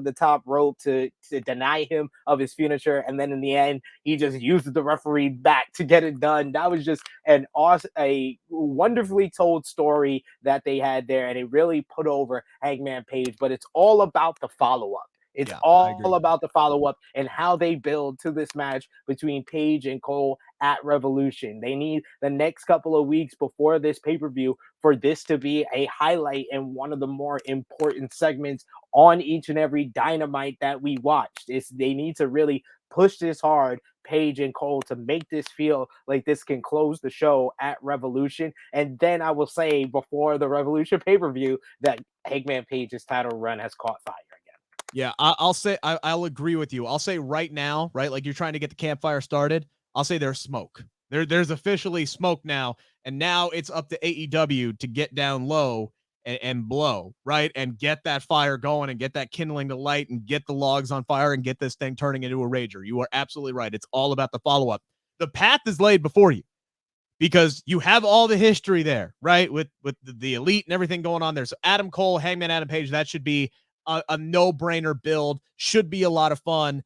C: the top rope to deny him of his finisher, and then in the end he just used the referee back to get it done. That was just a wonderfully told story that they had there, and it really put over Hangman Page. But it's all about the follow-up. It's all about the follow-up and how they build to this match between Page and Cole at Revolution. They need the next couple of weeks before this pay-per-view for this to be a highlight and one of the more important segments on each and every Dynamite that we watched. They need to really push this hard, Page and Cole, to make this feel like this can close the show at Revolution. And then I will say before the Revolution pay-per-view that Hangman Page's title run has caught fire again.
B: Yeah, I'll say I'll agree with you. I'll say right now, right, like you're trying to get the campfire started, I'll say there's smoke. There's officially smoke now, and now it's up to AEW to get down low and blow, right, and get that fire going and get that kindling to light and get the logs on fire and get this thing turning into a rager. You are absolutely right. It's all about the follow-up. The path is laid before you because you have all the history there, right, with the Elite and everything going on there. So Adam Cole, Hangman Adam Page, that should be a no-brainer build. Should be a lot of fun.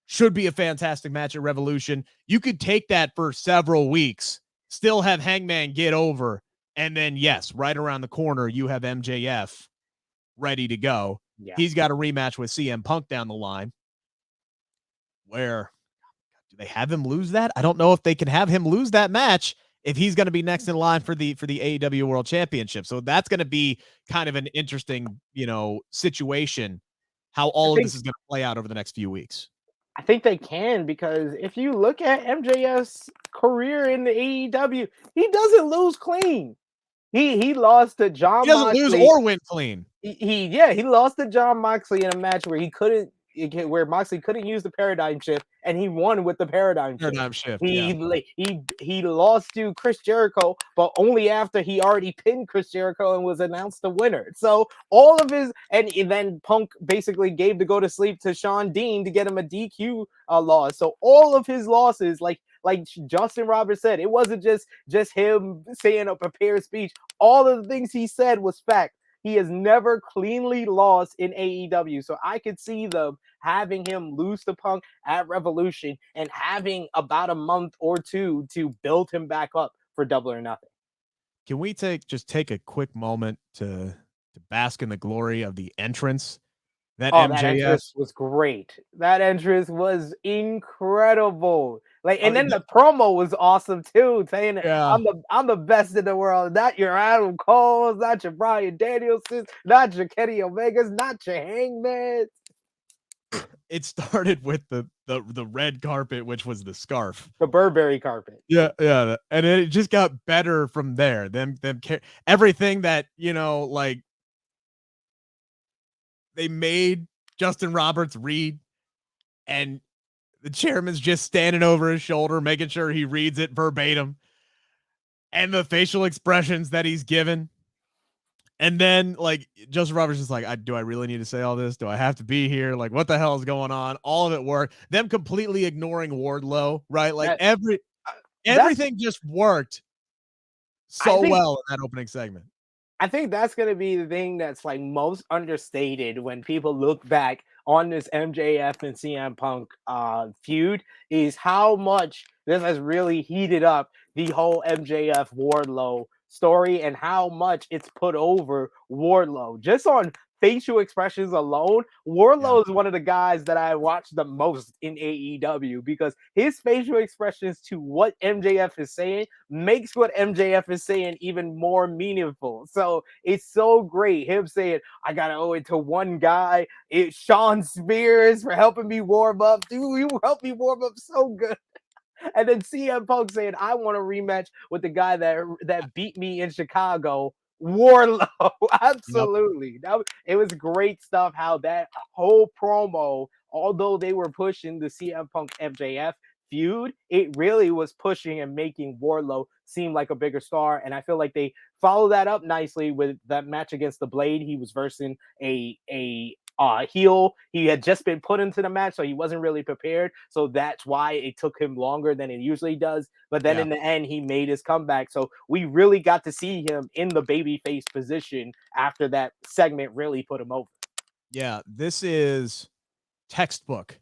B: Should be a fantastic match at Revolution. You could take that for several weeks, still have Hangman get over, and then, yes, right around the corner, you have MJF ready to go. Yeah. He's got a rematch with CM Punk down the line. Where do they have him lose that? I don't know if they can have him lose that match if he's going to be next in line for the AEW World Championship. So that's going to be kind of an interesting, situation, how all of this is going to play out over the next few weeks.
C: I think they can, because if you look at MJF's career in the AEW, he doesn't lose clean. He lost to Jon Moxley.
B: He doesn't lose or win clean.
C: He lost to Jon Moxley in a match where Moxley couldn't use the paradigm shift, and he won with the paradigm shift. He lost to Chris Jericho, but only after he already pinned Chris Jericho and was announced the winner. So all of his, and then Punk basically gave the go to sleep to Sean Dean to get him a DQ loss. So all of his losses, like Justin Roberts said, it wasn't just him saying a prepared speech. All of the things he said was fact. He has never cleanly lost in AEW. So I could see them having him lose to Punk at Revolution and having about a month or two to build him back up for Double or Nothing.
B: Can we take a quick moment to bask in the glory of the entrance? That
C: entrance was great. That entrance was incredible. And then the promo was awesome too, saying I'm the best in the world. Not your Adam Cole, not your Bryan Danielson, not your Kenny Omegas, not your Hangman.
B: It started with the red carpet, which was the scarf,
C: the Burberry carpet.
B: Yeah, and it just got better from there. Everything that they made Justin Roberts read, and the chairman's just standing over his shoulder, making sure he reads it verbatim, and the facial expressions that he's given. And then, Justin Roberts is like, do I really need to say all this? Do I have to be here? Like, what the hell is going on? All of it worked. Them completely ignoring Wardlow, right? Everything just worked so well in that opening segment.
C: I think that's going to be the thing that's most understated when people look back on this MJF and CM Punk feud, is how much this has really heated up the whole MJF Wardlow story and how much it's put over Wardlow. Just on facial expressions alone, Wardlow is one of the guys that I watch the most in AEW because his facial expressions to what MJF is saying makes what MJF is saying even more meaningful. So it's so great. Him saying, I gotta owe it to one guy. It's Sean Spears for helping me warm up. Dude, you helped me warm up so good. And then CM Punk saying, I want a rematch with the guy that beat me in Chicago, Warlow.
B: Yep.
C: Absolutely. It was great stuff how that whole promo, although they were pushing the CM Punk MJF feud, it really was pushing and making Warlow seem like a bigger star. And I feel like they follow that up nicely with that match against the Blade. He was versing a heel. He had just been put into the match, so he wasn't really prepared. So that's why it took him longer than it usually does. But then in the end, he made his comeback. So we really got to see him in the babyface position after that segment really put him over.
B: Yeah, this is textbook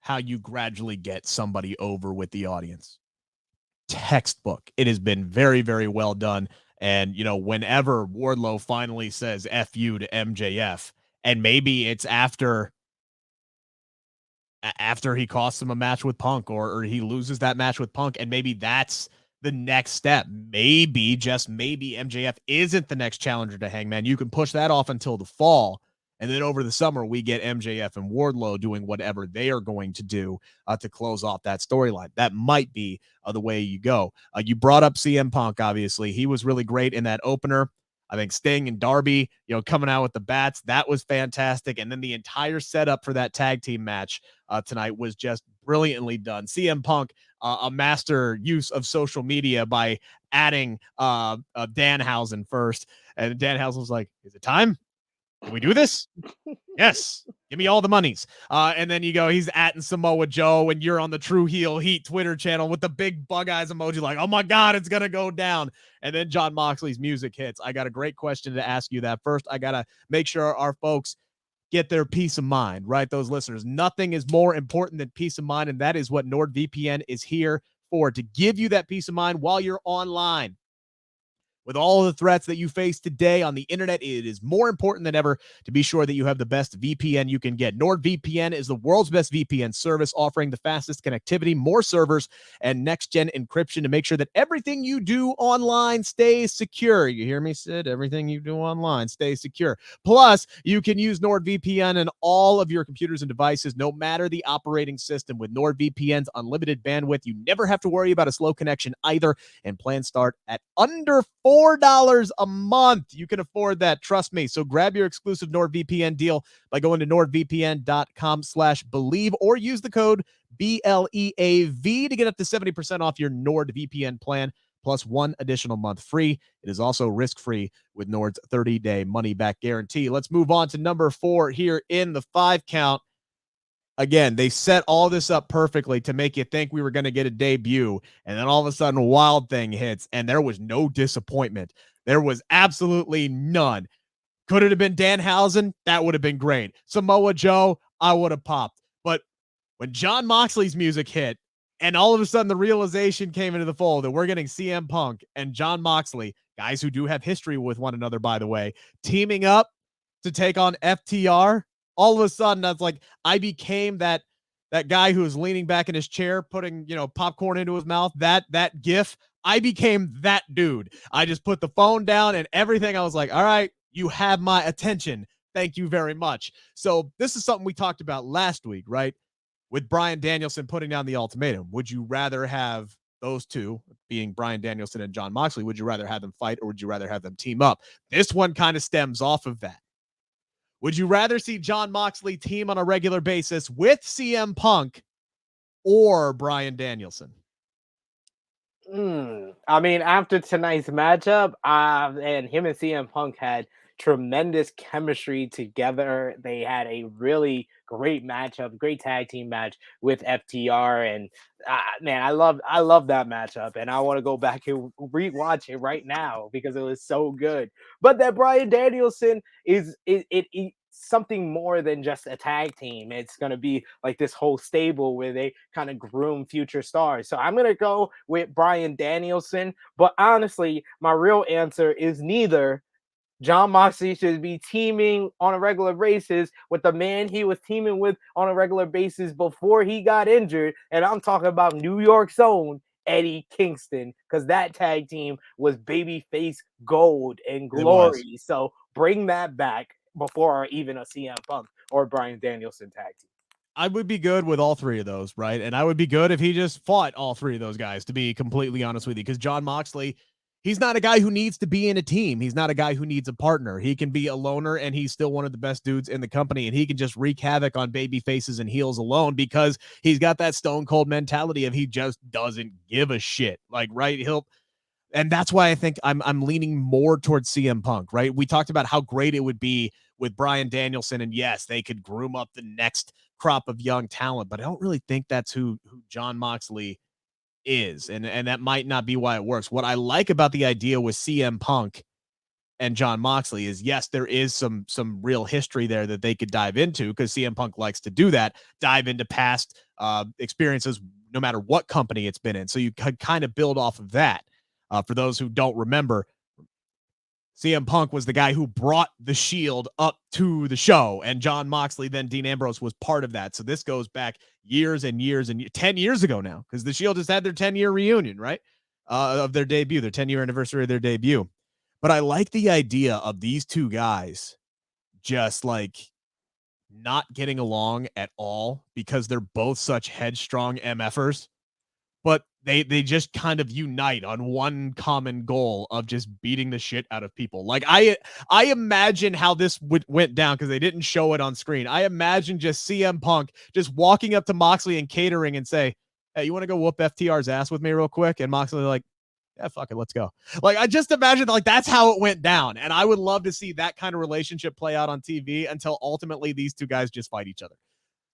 B: how you gradually get somebody over with the audience. Textbook. It has been very, very well done. And, you know, whenever Wardlow finally says F you to MJF, and maybe it's after he costs him a match with Punk or he loses that match with Punk, and maybe that's the next step. Maybe, just maybe, MJF isn't the next challenger to Hangman. You can push that off until the fall. And then over the summer, we get MJF and Wardlow doing whatever they are going to do to close off that storyline. That might be the way you go. You brought up CM Punk, obviously. He was really great in that opener. I think Sting and Darby, you know, coming out with the bats, that was fantastic. And then the entire setup for that tag team match tonight was just brilliantly done. CM Punk, a master use of social media by adding Danhausen first. And Danhausen was like, is it time? Can we do this? Yes. Give me all the monies. And then you go, he's atting Samoa Joe, and you're on the True Heel Heat Twitter channel with the big bug eyes emoji, like, oh my God, it's going to go down. And then Jon Moxley's music hits. I got a great question to ask you that. First, I got to make sure our folks get their peace of mind, right? Those listeners. Nothing is more important than peace of mind, and that is what NordVPN is here for, to give you that peace of mind while you're online. With all the threats that you face today on the internet, it is more important than ever to be sure that you have the best VPN you can get. NordVPN is the world's best VPN service, offering the fastest connectivity, more servers, and next-gen encryption to make sure that everything you do online stays secure. You hear me, Sid? Everything you do online stays secure. Plus, you can use NordVPN on all of your computers and devices, no matter the operating system. With NordVPN's unlimited bandwidth, you never have to worry about a slow connection either, and plans start at under $4 a month. You can afford that. Trust me. So grab your exclusive NordVPN deal by going to nordvpn.com/Bleav or use the code BLEAV to get up to 70% off your NordVPN plan, plus one additional month free. It is also risk-free with Nord's 30-day money-back guarantee. Let's move on to number 4 here in the 5 count. Again, they set all this up perfectly to make you think we were going to get a debut, and then all of a sudden Wild Thing hits, and there was no disappointment. There was absolutely none. Could it have been Danhausen? That would have been great. Samoa Joe, I would have popped. But when Jon Moxley's music hit, and all of a sudden the realization came into the fold that we're getting CM Punk and Jon Moxley, guys who do have history with one another, by the way, teaming up to take on FTR, all of a sudden that's like I became that guy who was leaning back in his chair, putting, you know, popcorn into his mouth, that gif. I became that dude. I just put the phone down and everything. I was like, all right, you have my attention. Thank you very much. So this is something we talked about last week, right? With Bryan Danielson putting down the ultimatum. Would you rather have those two, being Bryan Danielson and Jon Moxley, would you rather have them fight or would you rather have them team up? This one kind of stems off of that. Would you rather see Jon Moxley team on a regular basis with CM Punk or Bryan Danielson?
C: I mean, after tonight's matchup, and him and CM Punk had tremendous chemistry together. They had a really great matchup, great tag team match with FTR, and man, I love that matchup, and I want to go back and rewatch it right now because it was so good. But that Bryan Danielson is something more than just a tag team. It's going to be like this whole stable where they kind of groom future stars. So I'm going to go with Bryan Danielson. But honestly, my real answer is neither. Jon Moxley should be teaming on a regular basis with the man he was teaming with on a regular basis before he got injured. And I'm talking about New York's own Eddie Kingston, because that tag team was babyface gold and glory. So bring that back before even a CM Punk or Bryan Danielson tag team.
B: I would be good with all three of those, right? And I would be good if he just fought all three of those guys, to be completely honest with you, because Jon Moxley, he's not a guy who needs to be in a team. He's not a guy who needs a partner. He can be a loner, and he's still one of the best dudes in the company, and he can just wreak havoc on baby faces and heels alone because he's got that stone cold mentality of he just doesn't give a shit. Like, right? And that's why I think I'm leaning more towards CM Punk, right? We talked about how great it would be with Bryan Danielson, and yes, they could groom up the next crop of young talent, but I don't really think that's who Jon Moxley is, and that might not be why it works. What I like about the idea with CM Punk and Jon Moxley is, yes, there is some real history there that they could dive into, because CM Punk likes to do that, dive into past experiences, no matter what company it's been in. So you could kind of build off of that. For those who don't remember, CM Punk was the guy who brought the Shield up to the show, and Jon Moxley, then Dean Ambrose, was part of that. So this goes back years and years and 10 years ago now, because the Shield just had their 10-year reunion, right? Of their debut, their 10-year anniversary of their debut. But I like the idea of these two guys just like not getting along at all because they're both such headstrong MFers. But they just kind of unite on one common goal of just beating the shit out of people. Like, I imagine how this went down, because they didn't show it on screen. I imagine just CM Punk just walking up to Moxley and catering and say, hey, you want to go whoop FTR's ass with me real quick? And Moxley like, yeah, fuck it, let's go. Like, I just imagine like that's how it went down. And I would love to see that kind of relationship play out on TV until ultimately these two guys just fight each other.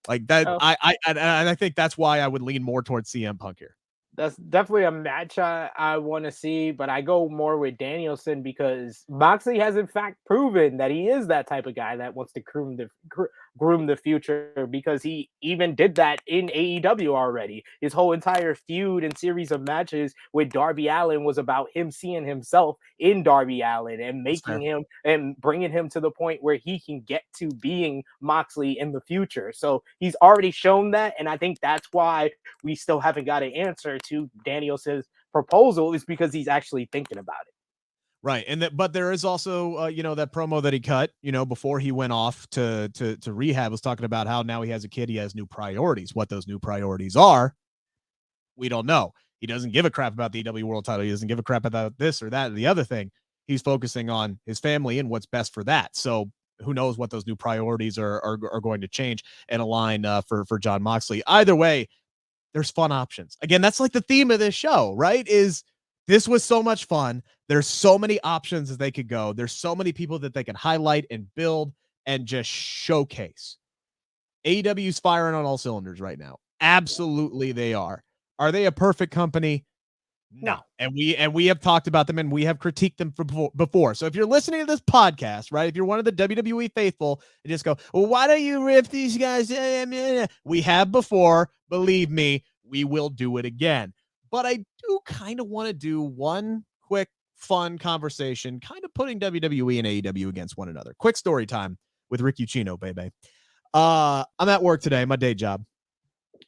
B: Like that.
C: Oh.
B: I think that's why I would lean more towards CM Punk here.
C: That's definitely a match I want to see, but I go more with Danielson because Moxley has in fact proven that he is that type of guy that wants to groom the future, because he even did that in AEW already. His whole entire feud and series of matches with Darby Allin was about him seeing himself in Darby Allin and making him and bringing him to the point where he can get to being Moxley in the future. So he's already shown that, and I think that's why we still haven't got an answer to Danielson's proposal, is because he's actually thinking about it.
B: Right. And but there is also, that promo that he cut, before he went off to rehab, was talking about how now he has a kid, he has new priorities. What those new priorities are, we don't know. He doesn't give a crap about the AEW World title. He doesn't give a crap about this or that or the other thing. He's focusing on his family and what's best for that. So who knows what those new priorities are going to change and align for Jon Moxley. Either way, there's fun options. Again, that's like the theme of this show, right? This was so much fun. There's so many options as they could go. There's so many people that they can highlight and build and just showcase. AEW's firing on all cylinders right now. Absolutely they are. Are they a perfect company? No. And we have talked about them and we have critiqued them before. So if you're listening to this podcast, right, if you're one of the WWE faithful and just go, well, why don't you rip these guys? We have before. Believe me, we will do it again. But I do kind of want to do one quick, fun conversation, kind of putting WWE and AEW against one another. Quick story time with Rick Ucchino, baby. I'm at work today, my day job,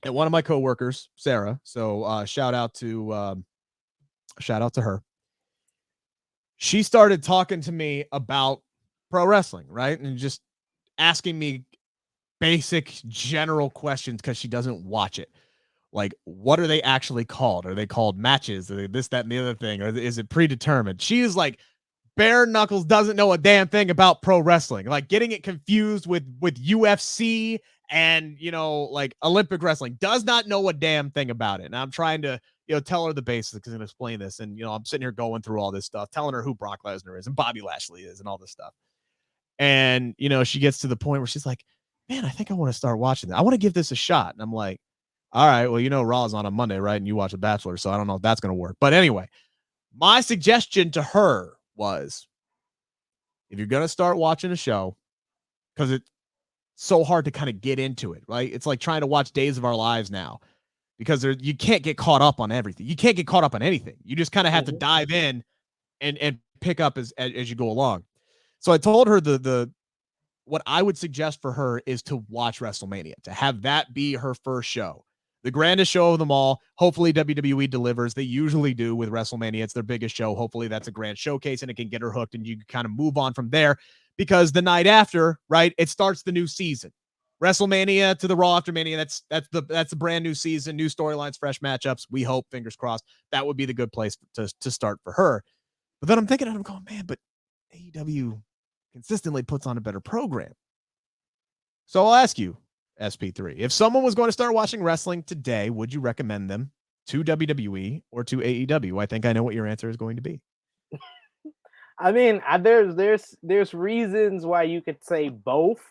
B: and one of my coworkers, Sarah. So shout out to her. She started talking to me about pro wrestling, right? And just asking me basic general questions because she doesn't watch it. Like, what are they actually called? Are they called matches? Are they this, that, and the other thing? Or is it predetermined? She is like, bare knuckles doesn't know a damn thing about pro wrestling. Like, getting it confused with UFC and, like Olympic wrestling. Does not know a damn thing about it. And I'm trying to, tell her the basics and explain this. And, I'm sitting here going through all this stuff, telling her who Brock Lesnar is and Bobby Lashley is and all this stuff. And, she gets to the point where she's like, man, I think I want to start watching that. I want to give this a shot. And I'm like, all right, well, Raw's on Monday, right? And you watch The Bachelor, so I don't know if that's going to work. But anyway, my suggestion to her was, if you're going to start watching a show, because it's so hard to kind of get into it, right? It's like trying to watch Days of Our Lives now because you can't get caught up on everything. You can't get caught up on anything. You just kind of have to dive in and pick up as you go along. So I told her the what I would suggest for her is to watch WrestleMania, to have that be her first show. The grandest show of them all. Hopefully WWE delivers. They usually do with WrestleMania. It's their biggest show. Hopefully that's a grand showcase and it can get her hooked and you can kind of move on from there, because the night after, right, it starts the new season. WrestleMania to the Raw after Mania. That's the brand new season, new storylines, fresh matchups. We hope, fingers crossed, that would be the good place to start for her. But then I'm thinking, I'm going, man, but AEW consistently puts on a better program. So I'll ask you, SP3, if someone was going to start watching wrestling today, would you recommend them to WWE or to AEW? I think I know what your answer is going to be.
C: I mean, there's reasons why you could say both,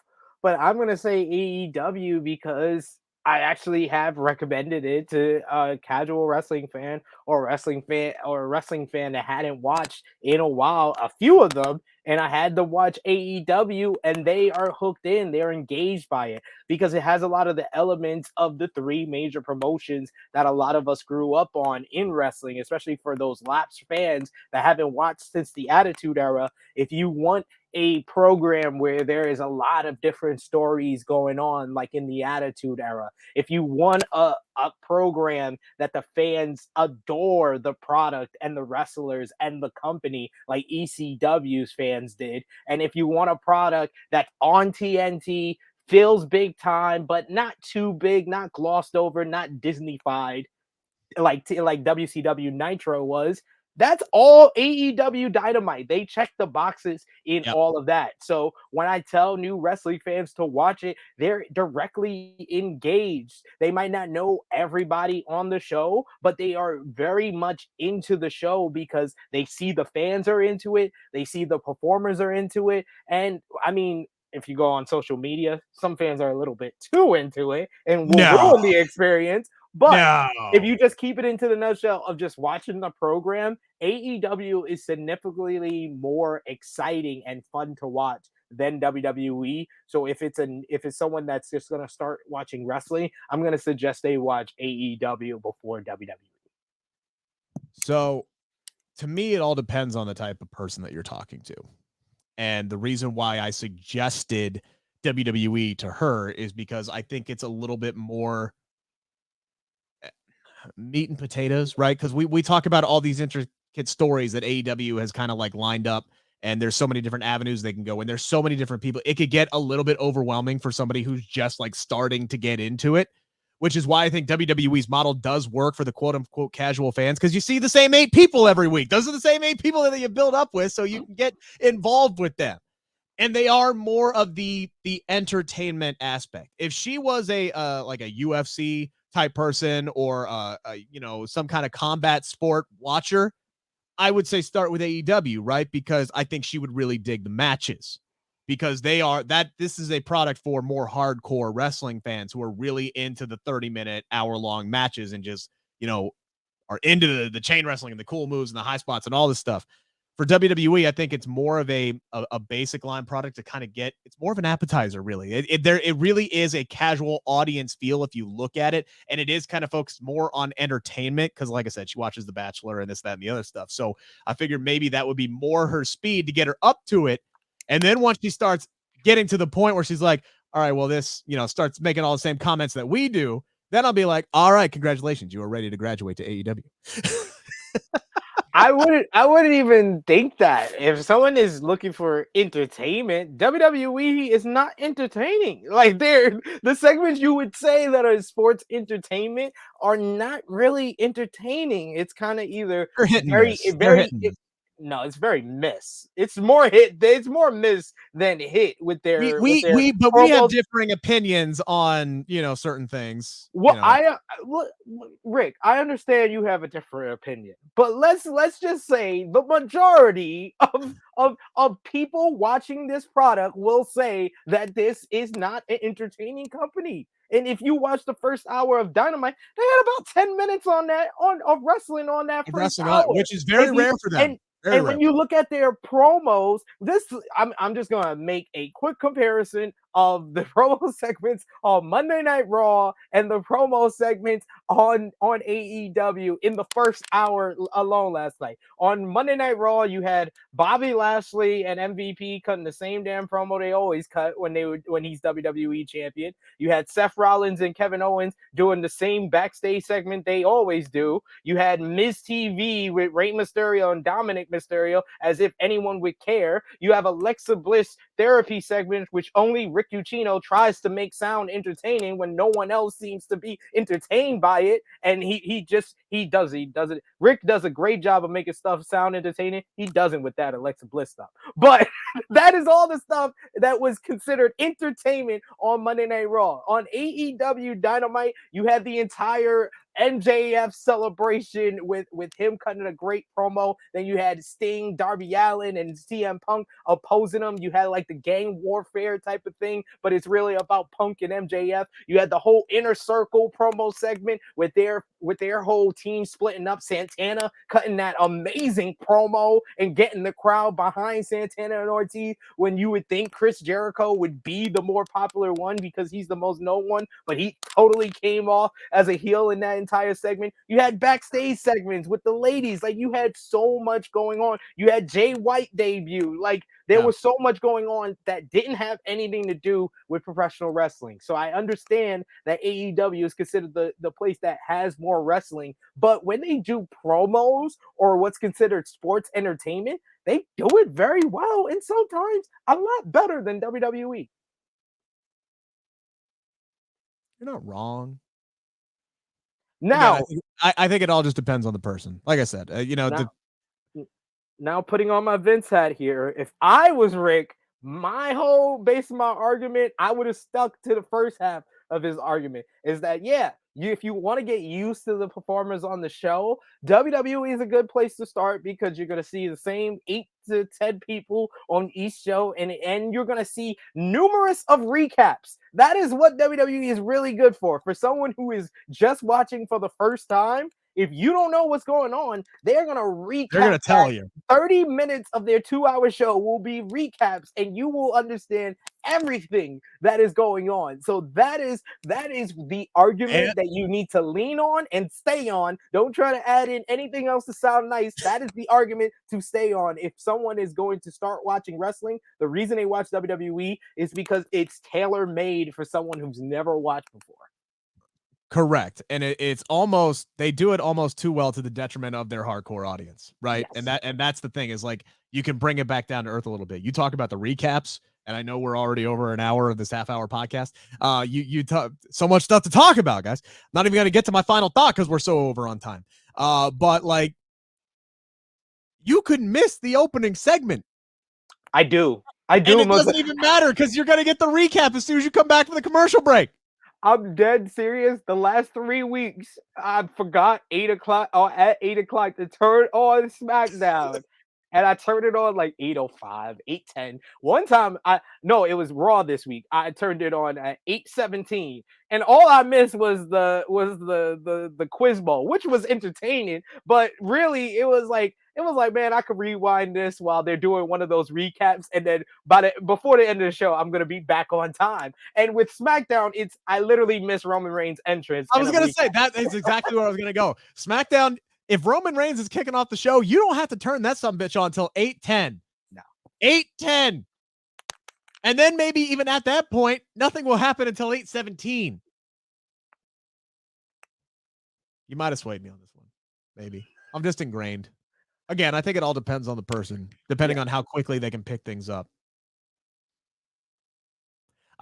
C: but I'm gonna say AEW because I actually have recommended it to a casual wrestling fan or a wrestling fan that hadn't watched in a while, a few of them, and I had to watch AEW and they are hooked in, they're engaged by it because it has a lot of the elements of the three major promotions that a lot of us grew up on in wrestling, especially for those lapsed fans that haven't watched since the Attitude Era. If you want a program where there is a lot of different stories going on, like in the Attitude Era, if you want a program that the fans adore the product and the wrestlers and the company, like ECW's fans did, and if you want a product that's on TNT, feels big time, but not too big, not glossed over, not Disney-fied, like WCW Nitro was, that's all AEW Dynamite. They check the boxes in all of that. So when I tell new wrestling fans to watch it, they're directly engaged. They might not know everybody on the show, but they are very much into the show because they see the fans are into it. They see the performers are into it. And I mean, if you go on social media, some fans are a little bit too into it and will ruin the experience. But if you just keep it into the nutshell of just watching the program, AEW is significantly more exciting and fun to watch than WWE. So if it's someone that's just gonna start watching wrestling, I'm gonna suggest they watch AEW before WWE.
B: So to me, it all depends on the type of person that you're talking to. And the reason why I suggested WWE to her is because I think it's a little bit more meat and potatoes, right? Because we talk about all these intricate stories that AEW has kind of like lined up, and there's so many different avenues they can go, and there's so many different people. It could get a little bit overwhelming for somebody who's just like starting to get into it, which is why I think WWE's model does work for the quote unquote casual fans, because you see the same 8 people every week. Those are the same 8 people that you build up with, so you can get involved with them. And they are more of the entertainment aspect. If she was a like a UFC type person or some kind of combat sport watcher, I would say start with AEW, right? Because I think she would really dig the matches, because this is a product for more hardcore wrestling fans who are really into the 30-minute, hour-long matches and just, are into the chain wrestling and the cool moves and the high spots and all this stuff. For WWE, I think it's more of a basic line product to kind of get. It's more of an appetizer, really. It really is a casual audience feel if you look at it, and it is kind of focused more on entertainment because, like I said, she watches The Bachelor and this, that, and the other stuff. So I figured maybe that would be more her speed to get her up to it, and then once she starts getting to the point where she's like, all right, well, this starts making all the same comments that we do, then I'll be like, all right, congratulations, you are ready to graduate to AEW.
C: I wouldn't even think that. If someone is looking for entertainment, WWE is not entertaining. Like the segments you would say that are sports entertainment are not really entertaining. It's kind of either no, it's very miss. It's more hit. It's more miss than hit with their.
B: We have differing opinions on certain things.
C: Well, Rick, I understand you have a different opinion, but let's just say the majority of people watching this product will say that this is not an entertaining company. And if you watch the first hour of Dynamite, they had about 10 minutes on that of wrestling on that first hour,
B: which is very rare for them. Very
C: And when
B: rare.
C: you look at their promos, I'm just gonna make a quick comparison of the promo segments on Monday Night Raw and the promo segments on AEW in the first hour alone last night. On Monday Night Raw, you had Bobby Lashley and MVP cutting the same damn promo they always cut when he's WWE champion. You had Seth Rollins and Kevin Owens doing the same backstage segment they always do. You had Miz TV with Rey Mysterio and Dominic Mysterio, as if anyone would care. You have Alexa Bliss therapy segment, which only Rick Ucchino tries to make sound entertaining when no one else seems to be entertained by it. And he does it. Rick does a great job of making stuff sound entertaining. He doesn't with that Alexa Bliss stuff. But that is all the stuff that was considered entertainment on Monday Night Raw. On AEW Dynamite, you had the entire MJF celebration with him cutting a great promo. Then you had Sting, Darby Allin, and CM Punk opposing him. You had like the gang warfare type of thing, but it's really about Punk and MJF. You had the whole Inner Circle promo segment with their whole team splitting up. Santana cutting that amazing promo and getting the crowd behind Santana and Ortiz when you would think Chris Jericho would be the more popular one because he's the most known one, but he totally came off as a heel in that entire segment. You had backstage segments with the ladies. Like, you had so much going on. You had Jay White debut. Like, there was so much going on that didn't have anything to do with professional wrestling. So I understand that AEW is considered the place that has more wrestling, but when they do promos or what's considered sports entertainment, they do it very well and sometimes a lot better than WWE.
B: You're not wrong.
C: Now,
B: Again, I think it all just depends on the person. Like I said,
C: now putting on my Vince hat here, if I was Rick, based on my argument, I would have stuck to the first half of his argument. Is that if you want to get used to the performers on the show, WWE is a good place to start because you're going to see the same 8 to 10 people on each show, and you're going to see numerous of recaps. That is what WWE is really good for. For someone who is just watching for the first time, if you don't know what's going on, they're going to recap.
B: They're going to tell you.
C: 30 minutes of their 2-hour show will be recaps, and you will understand everything that is going on. So that is the argument that you need to lean on and stay on. Don't try to add in anything else to sound nice. That is the argument to stay on. If someone is going to start watching wrestling, the reason they watch WWE is because it's tailor-made for someone who's never watched before.
B: Correct. And it's almost, they do it almost too well to the detriment of their hardcore audience, right?
C: Yes.
B: And that's the thing, is like, you can bring it back down to earth a little bit. You talk about the recaps, and I know we're already over an hour of this half-hour podcast. You talk so much stuff to talk about, guys. I'm not even going to get to my final thought because we're so over on time. But like, you could miss the opening segment.
C: I do.
B: And it doesn't even matter because you're going to get the recap as soon as you come back from the commercial break.
C: I'm dead serious. The last 3 weeks, I forgot 8 o'clock or at 8 o'clock to turn on SmackDown. And I turned it on like 8:05, 8:10. One time, it was Raw this week. I turned it on at 8:17, and all I missed was the Quiz Bowl, which was entertaining. But really, it was like, man, I could rewind this while they're doing one of those recaps, and then before the end of the show, I'm gonna be back on time. And with SmackDown, I literally missed Roman Reigns' entrance.
B: I was gonna say that is exactly where I was gonna go. SmackDown. If Roman Reigns is kicking off the show, you don't have to turn that sumbitch on until 8:10.
C: No.
B: 8:10. And then maybe even at that point, nothing will happen until 8:17. You might have swayed me on this one. Maybe. I'm just ingrained. Again, I think it all depends on the person, depending on how quickly they can pick things up.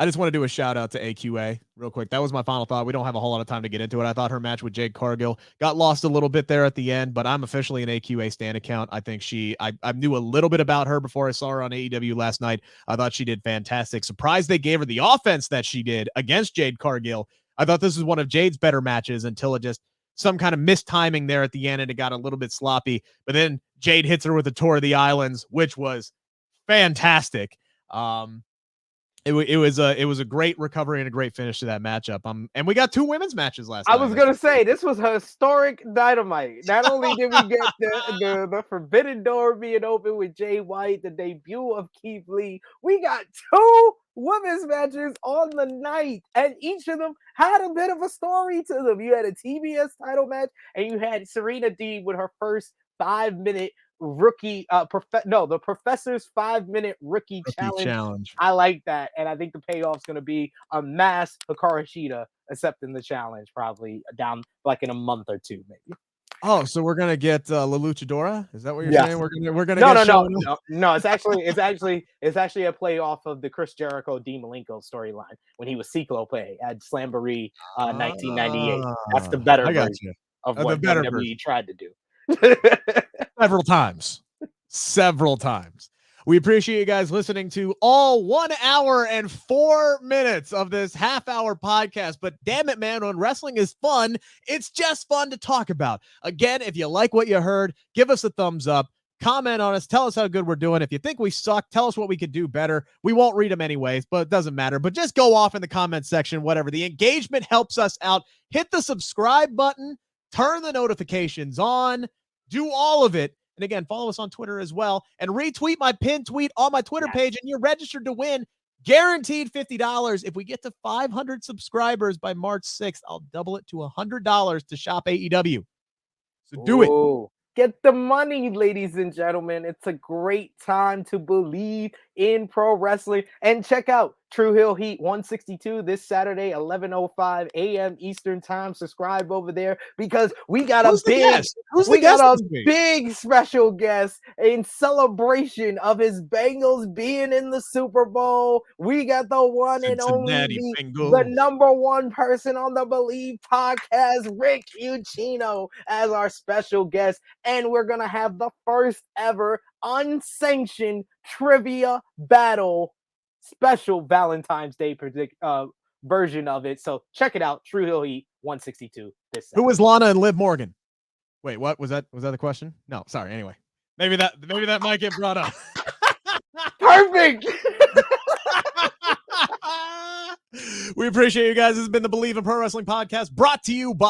B: I just want to do a shout out to A.Q.A. real quick. That was my final thought. We don't have a whole lot of time to get into it. I thought her match with Jade Cargill got lost a little bit there at the end, but I'm officially an A.Q.A. stan account. I think I knew a little bit about her before I saw her on AEW last night. I thought she did fantastic. Surprised they gave her the offense that she did against Jade Cargill. I thought this was one of Jade's better matches until it just some kind of mistiming there at the end and it got a little bit sloppy. But then Jade hits her with a Tour of the Islands, which was fantastic. It was a great recovery and a great finish to that matchup. And we got 2 women's matches last night.
C: I was gonna say this was a historic Dynamite. Not only did we get the Forbidden Door being open with Jay White, the debut of Keith Lee, we got 2 women's matches on the night, and each of them had a bit of a story to them. You had a TBS title match, and you had Serena Deeb with her first 5-minute rookie the professor's 5-minute rookie challenge. I like that, and I think the payoff's going to be a mass Hikaru Shida accepting the challenge probably down like in a month or 2 maybe.
B: Oh, so we're gonna get La Luchadora? Is that what you're saying? We're gonna
C: no. It's actually a play off of the Chris Jericho Dean Malenko storyline when he was Cyclope at Slamboree 1998. That's the better version of what WWE tried to do.
B: Several times. We appreciate you guys listening to all 1 hour and 4 minutes of this half-hour podcast. But damn it, man, when wrestling is fun, it's just fun to talk about. Again, if you like what you heard, give us a thumbs up, comment on us, tell us how good we're doing. If you think we suck, tell us what we could do better. We won't read them anyways, but it doesn't matter. But just go off in the comment section, whatever. The engagement helps us out. Hit the subscribe button, turn the notifications on, do all of it. And again, follow us on Twitter as well, and retweet my pinned tweet on my Twitter page, and you're registered to win guaranteed $50. If we get to 500 subscribers by March 6th, I'll double it to $100 to shop AEW. So do it.
C: Get the money, ladies and gentlemen. It's a great time to believe in pro wrestling. And check out True Hill Heat 162 this Saturday, 11:05 a.m. Eastern time. Subscribe over there because we got a big special guest in celebration of his Bengals being in the Super Bowl. We got the one and only the number 1 person on the Bleav podcast, Rick Ucchino, as our special guest. And we're going to have the first ever unsanctioned trivia battle, special Valentine's Day version of it. So check it out. True Hill Heat 162 this Saturday.
B: Who was Lana and Liv Morgan? Wait, what was that? Was that the question? No, sorry. Anyway, maybe that might get brought up.
C: Perfect.
B: We appreciate you guys. This has been the Bleav in Pro Wrestling podcast, brought to you by